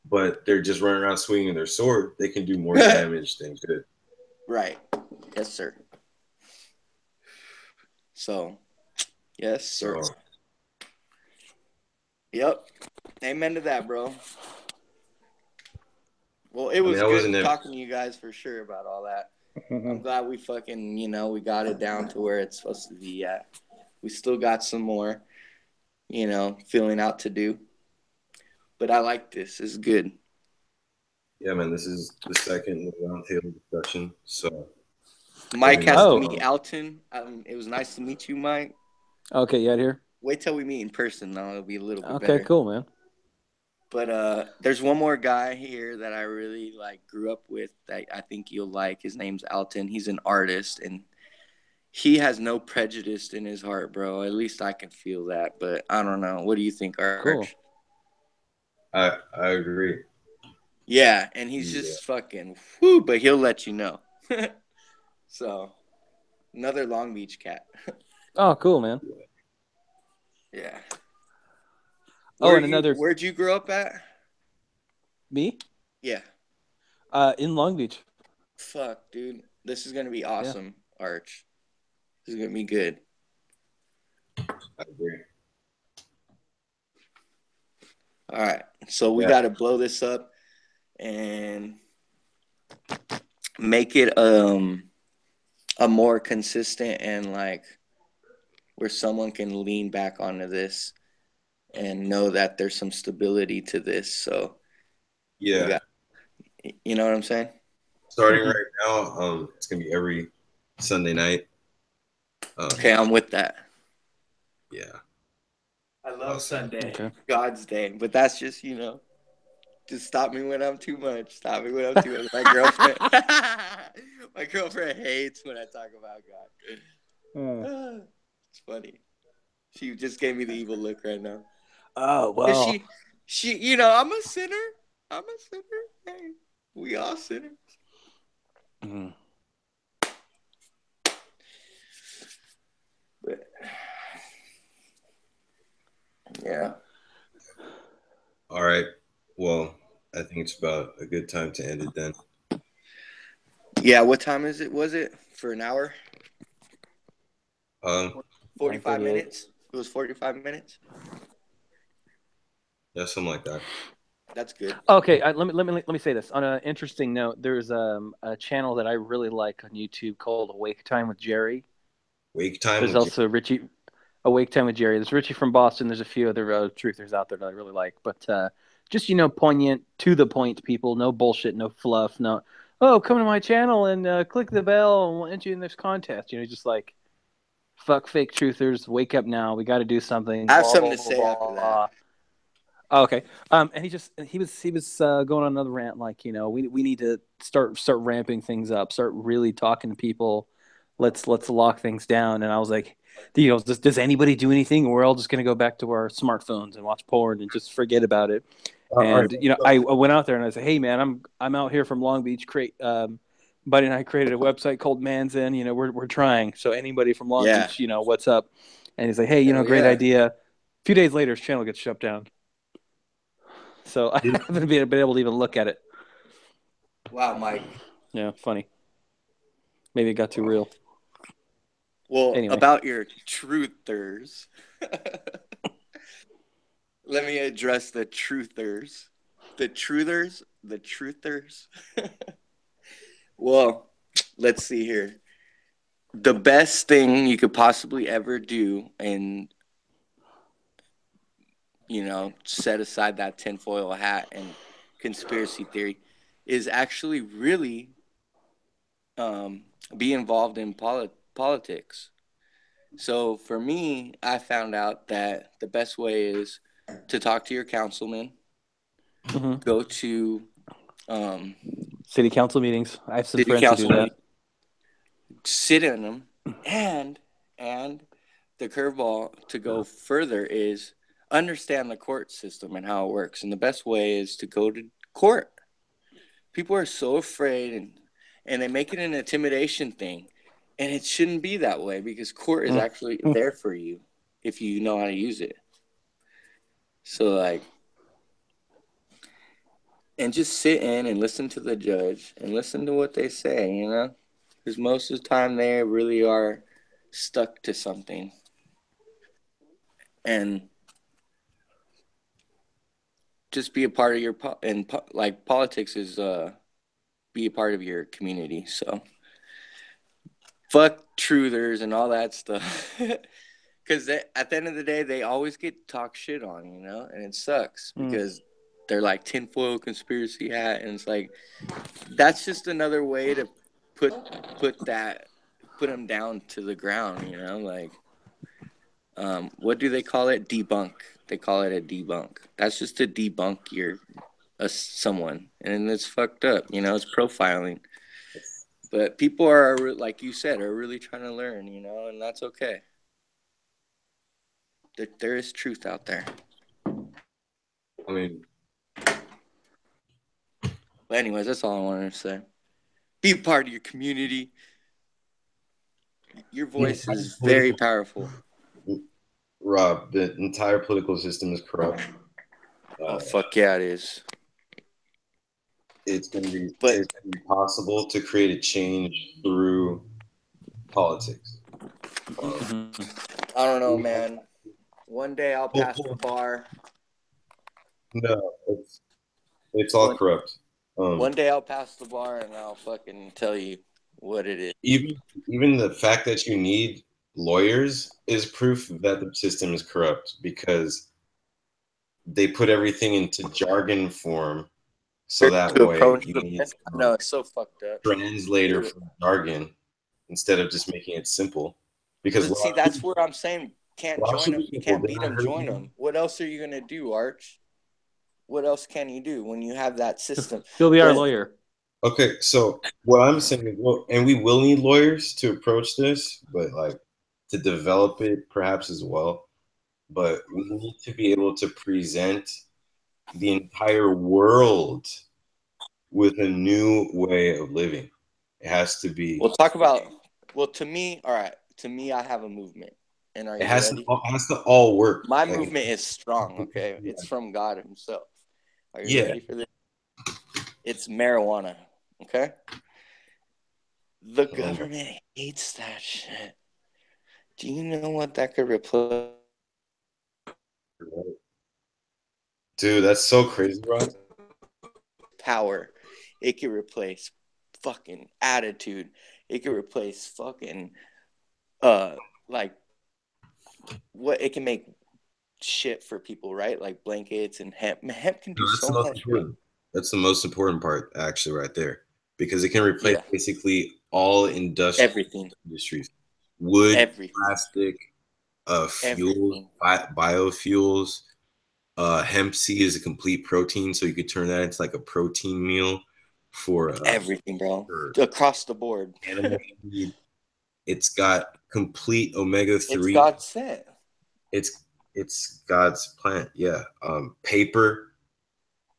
but they're just running around swinging their sword, they can do more damage than good. Right. Yes, sir. So, yes, sir. So Yep. Amen to that, bro. Well, it I mean, was I good wasn't never. talking to you guys for sure about all that. I'm glad we fucking, we got it down to where it's supposed to be at. We still got some more, filling out to do. But I like this. It's good. Yeah, man, this is the second roundtable discussion. So Mike every has now to Oh. and meet then, Alton. It was nice to meet you, Mike. Okay, you out here? Wait till we meet in person, though. It'll be a little bit Okay, better. cool, man. But there's one more guy here that I really grew up with that I think you'll like. His name's Alton. He's an artist, and he has no prejudice in his heart, bro. At least I can feel that. But I don't know. What do you think, Cool. Arch? I agree. Yeah, and he's Yeah. just fucking whoo, but he'll let you know. So, another Long Beach cat. Oh, cool, man. Yeah. Oh, and another Where'd you grow up at? me? Yeah. In Long Beach. Fuck, dude. This is gonna be Yeah. awesome, Arch. This is gonna be good. I agree. All right. So we Yeah. gotta blow this up and make it a more consistent and where someone can lean back onto this and know that there's some stability to this. So we Yeah. got, you know what I'm saying? Starting right now, it's gonna be every Sunday night. Okay, I'm with that. Yeah. I love Awesome. Sunday, Okay. God's day, but that's just just stop me when I'm too much. Stop me when I'm too much. My girlfriend, my girlfriend hates when I talk about God. It's funny. She just gave me the evil look right now. Oh, Cause well. I'm a sinner. I'm a sinner. Hey, we all sinners. Mhm. But, yeah. All right. Well, I think it's about a good time to end it then. Yeah. What time is it? Was it for an hour? Um, 45 9:38. minutes. It was 45 minutes. yeah, something like that. That's good. Okay, let me say this. On an interesting note, there's a channel that I really like on YouTube called Awake Time with Jerry. Wake time There's with also Richie. Awake Time with Jerry. There's Richie from Boston. There's a few other truthers out there that I really like, but just poignant, to the point people. No bullshit, no fluff. No, oh, come to my channel and click the bell and we'll enter you in this contest. Just like fuck fake truthers. Wake up now. We got to do something. I have Blah, something blah, to blah, say after that. blah. Oh, okay. And he was going on another rant like, we need to start ramping things up, start really talking to people. Let's lock things down. And I was like, does anybody do anything? Or we're all just going to go back to our smartphones and watch porn and just forget about it. All right. And I went out there and I said, hey man, I'm out here from Long Beach. Buddy and I created a website called Man-Zen. We're trying. So anybody from Long Yeah. Beach, what's up? And he's like, hey, Hell great yeah. idea. A few days later, his channel gets shut down. So I haven't been able to even look at it. Wow, Mike. Yeah, funny. Maybe it got too real. Well, Anyway. about your truthers, let me address the truthers. The truthers. Well, let's see here. the best thing you could possibly ever do, and set aside that tinfoil hat and conspiracy theory, is actually really be involved in politics. So for me, I found out that the best way is to talk to your councilman, go to City council meetings. I have some city friends who do council that. meetings, sit in them, and the curveball to go further is understand the court system and how it works. And the best way is to go to court. People are so afraid, and they make it an intimidation thing. And it shouldn't be that way, because court is actually there for you if you know how to use it. So, like, and just sit in and listen to the judge and listen to what they say, because most of the time they really are stuck to something. And just be a part of your like politics is be a part of your community. So fuck truthers and all that stuff. Because at the end of the day, they always get talked shit on, and it sucks because they're like tinfoil conspiracy hat, and it's like that's just another way to put them down to the ground, like what do they call it? Debunk. They call it a debunk. That's just to debunk someone, and it's fucked up. It's profiling. But people are, like you said, are really trying to learn, and that's okay. There is truth out there. I mean, but anyways, that's all I wanted to say. Be a part of your community. Your voice is very powerful. Rob, the entire political system is corrupt. Oh, fuck yeah, it is. It's going to be possible to create a change through politics. I don't know, man. One day I'll pass the bar. No, it's all corrupt. One day I'll pass the bar and I'll fucking tell you what it is. Even the fact that you need lawyers is proof that the system is corrupt, because they put everything into jargon form, so that way you need it's so fucked up. Translator for jargon instead of just making it simple. Because see, that's where I'm saying can't join them. You can't beat them. Join them. What else are you gonna do, Arch? What else can you do when you have that system? He'll be our lawyer. Okay, so what I'm saying is, and we will need lawyers to approach this, but like to develop it perhaps as well. But we need to be able to present the entire world with a new way of living. It has to be. We'll talk about. Well, to me, all right. To me, I have a movement, and are you ready? It has to all work. My movement is strong. Okay, it's from God Himself. Are you ready for this? It's marijuana. Okay. The government hates that shit. Do you know what that could replace? Dude, that's so crazy, bro. Power. It could replace fucking attitude. It could replace fucking like what it can make shit for people, right? Like blankets and hemp. Hemp can do so much. That's the most important part, actually, right there, because it can replace basically all industrial industries: wood, plastic, fuels, biofuels. Hemp seed is a complete protein, so you could turn that into like a protein meal for everything, bro. Across the board. Animal feed. It's got complete omega-3. It's God's scent. It's God's plant, yeah. Paper,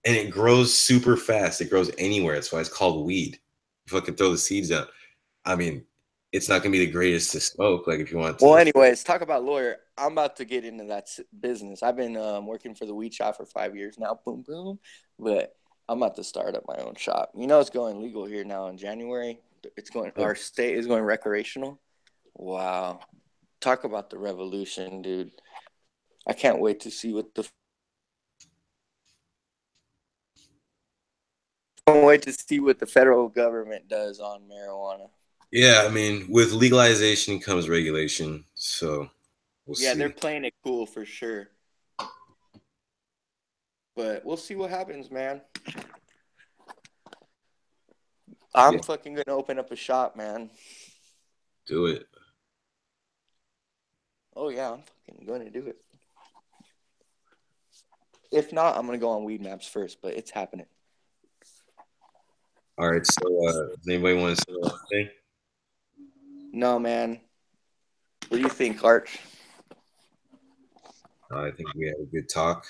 and it grows super fast. It grows anywhere. That's why it's called weed. You fucking throw the seeds out. I mean, it's not gonna be the greatest to smoke. Like if you want to. Well, anyways, talk about lawyer. I'm about to get into that business. I've been working for the weed shop for 5 years now. Boom, boom. But I'm about to start up my own shop. It's going legal here now in January. It's going. Our state is going recreational. Wow, talk about the revolution, dude. I can't wait to see what the federal government does on marijuana. Yeah, I mean, with legalization comes regulation, so we'll Yeah, see. they're playing it cool for sure. But we'll see what happens, man. I'm Yeah. fucking gonna open up a shop, man. Do it. Oh yeah, I'm fucking gonna do it. If not, I'm gonna go on Weed Maps first, but it's happening. All right. So, does anybody want to say anything? No, man. What do you think, Arch? I think we had a good talk.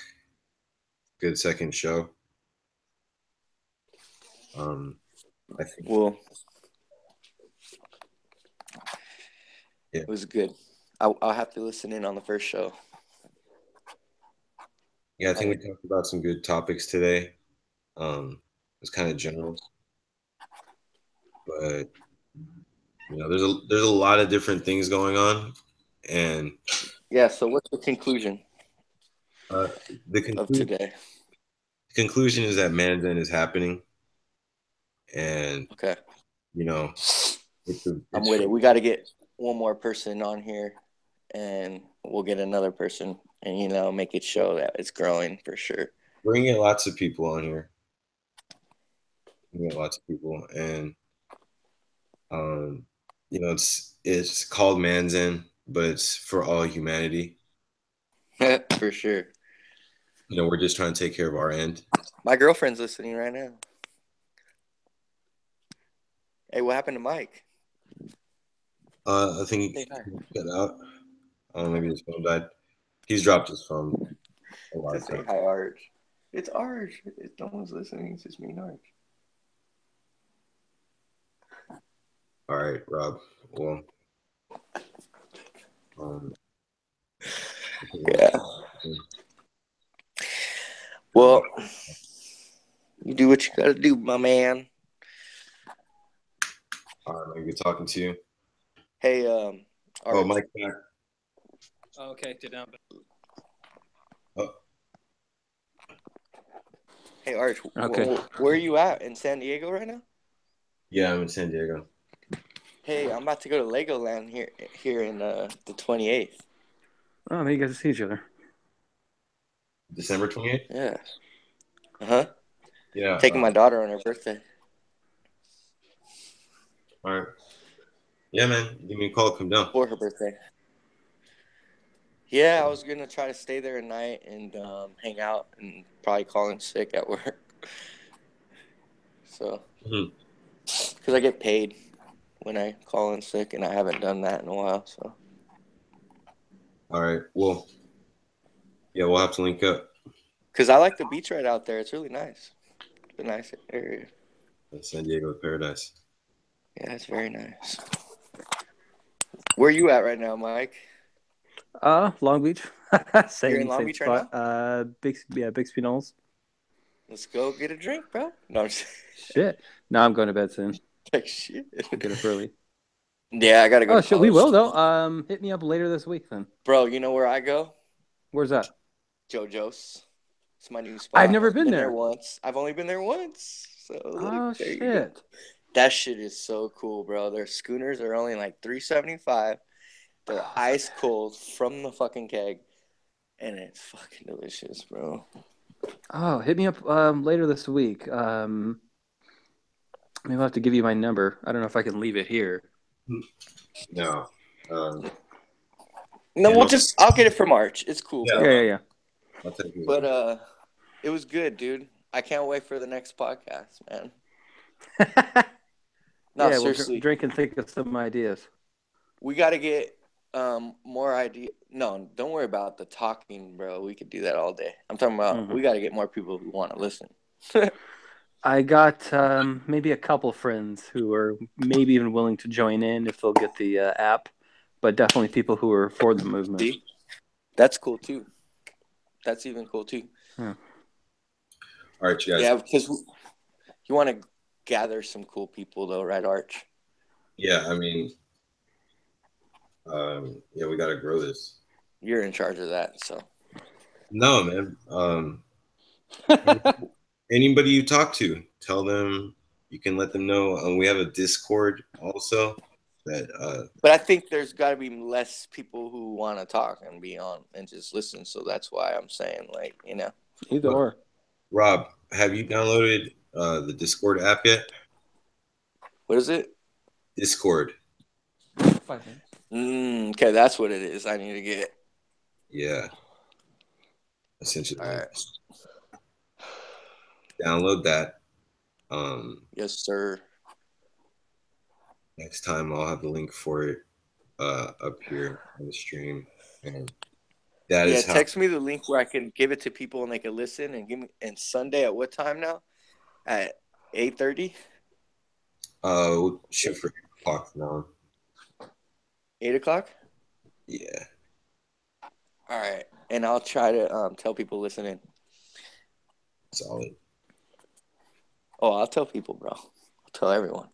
Good second show. I think Well, yeah. it was good. I'll have to listen in on the first show. Yeah, I think we talked about some good topics today. It's kind of general, but there's a lot of different things going on, and Yeah. So, what's the conclusion uh, the of conclusion today? conclusion is that Man-Zen is happening, and Okay, you know I'm it's with it. We got to get one more person on here, and we'll get another person, and make it show that it's growing for sure. bringing lots of people on here. Bringing lots of people, and um, it's called Man-Zen, but it's for all humanity. For sure. We're just trying to take care of our end. My girlfriend's listening right now. Hey, what happened to Mike? I think Say he hi. got out. Maybe his phone died. He's dropped his phone a lot To of say times. hi, Arch. It's Arch. No one's listening. It's just me and Arch. All right, Rob. Well, um, Yeah. Well, you do what you gotta do, my man. all right, good talking to you. Hey, Oh, Arch. Mike back. Okay, sit down. Oh, Hey, Arch. Okay. Where are you at in San Diego right now? yeah, I'm in San Diego. Hey, I'm about to go to Legoland here in the 28th. Oh, maybe you guys see each other. December 28th? Yeah. Uh-huh. Yeah. Taking my daughter on her birthday. All right. Yeah, man. Give me a call. Come down. For her birthday. Yeah, I was gonna try to stay there at night and hang out and probably call in sick at work. So, because I get paid when I call in sick, and I haven't done that in a while. So, All right. Well, yeah, we'll have to link up. because I like the beach right out there, it's really nice. It's a nice area. San Diego Paradise. Yeah, it's very nice. Where are you at right now, Mike? Long Beach. You're in same Long same Beach right spot. Bixby Knolls. Let's go get a drink, bro. No, I'm just Shit. No, I'm going to bed soon. like shit. Get up early. Yeah, I gotta go Oh to shit, we college. will though. Hit me up later this week then. Bro, you know where I go? Where's that? JoJo's. It's my new spot. I've never I've been there there. once. I've only been there once. So Oh there you go. shit. That shit is so cool, bro. Their schooners are only like $3.75. They're ice cold from the fucking keg, and it's fucking delicious, bro. Oh, hit me up later this week. Maybe I'll have to give you my number. I don't know if I can leave it here. No. No, Yeah, I'll get it from March. It's cool, Yeah. bro. Yeah. I'll take you. But it was good, dude. I can't wait for the next podcast, man. No, Yeah, we'll seriously. drink and think of some ideas. We got to get more idea. No, don't worry about the talking, bro. We could do that all day. I'm talking about we got to get more people who want to listen. I got maybe a couple friends who are maybe even willing to join in if they'll get the app, but definitely people who are for the movement. See? That's cool too. That's even cool too. Yeah. All right, you guys. Yeah, because you want to gather some cool people, though, right, Arch? Yeah, I mean, yeah, we got to grow this. You're in charge of that, so. No, man. Anybody you talk to, tell them, you can let them know. We have a Discord also. that But I think there's got to be less people who want to talk and be on and just listen. So that's why I'm saying, like, you know. Either or. Rob, have you downloaded the Discord app yet? What is it? Five Discord. minutes. Okay, that's what it is. I need to get. Yeah. Essentially. All right. Download that. Yes, sir. Next time I'll have the link for it up here on the stream. And that Yeah, is how text me the link where I can give it to people and they can listen and give me. And Sunday at what time now? At 8:30. we'll shoot for 8 o'clock now. 8 o'clock. Yeah. All right, and I'll try to tell people listening. Solid. Oh, I'll tell people, bro. I'll tell everyone.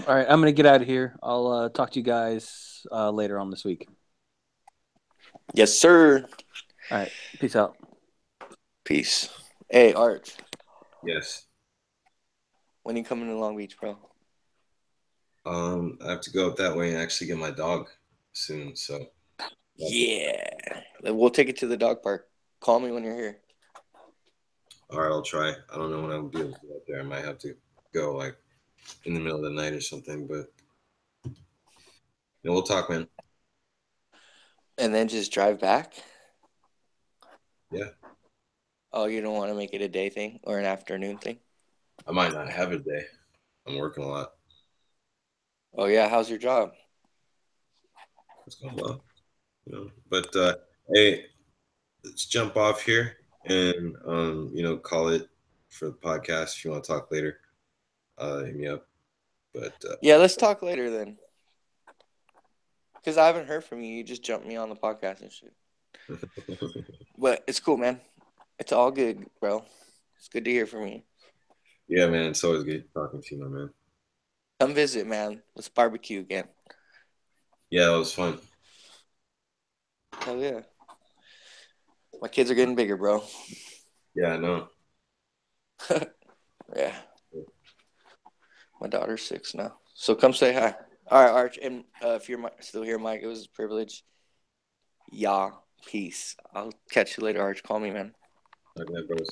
All right, I'm gonna get out of here. I'll talk to you guys later on this week. Yes, sir. All right, peace out. Peace. Hey, Arch. Yes. When you coming to Long Beach, bro? I have to go up that way and actually get my dog soon. So Yeah. We'll take it to the dog park. Call me when you're here. all right, I'll try. I don't know when I'll be able to go up there. I might have to go like in the middle of the night or something, but we'll talk, man. And then just drive back? Yeah. Oh, you don't want to make it a day thing or an afternoon thing? I might not have a day. I'm working a lot. Oh, yeah. How's your job? It's going well, But hey, let's jump off here and call it for the podcast. If you want to talk later, hit me up. But Yeah, let's talk later then. Because I haven't heard from you. You just jumped me on the podcast and shit. But it's cool, man. It's all good, bro. It's good to hear from you. yeah, man, it's always good talking to you, my man. Come visit, man. Let's barbecue again. Yeah, that was fun. Hell yeah. My kids are getting bigger, bro. Yeah, I know. Yeah. My daughter's 6 now. So come say hi. All right, Arch. And if you're still here, Mike, it was a privilege. Yeah. Peace. I'll catch you later, Arch. Call me, man. Okay, bros.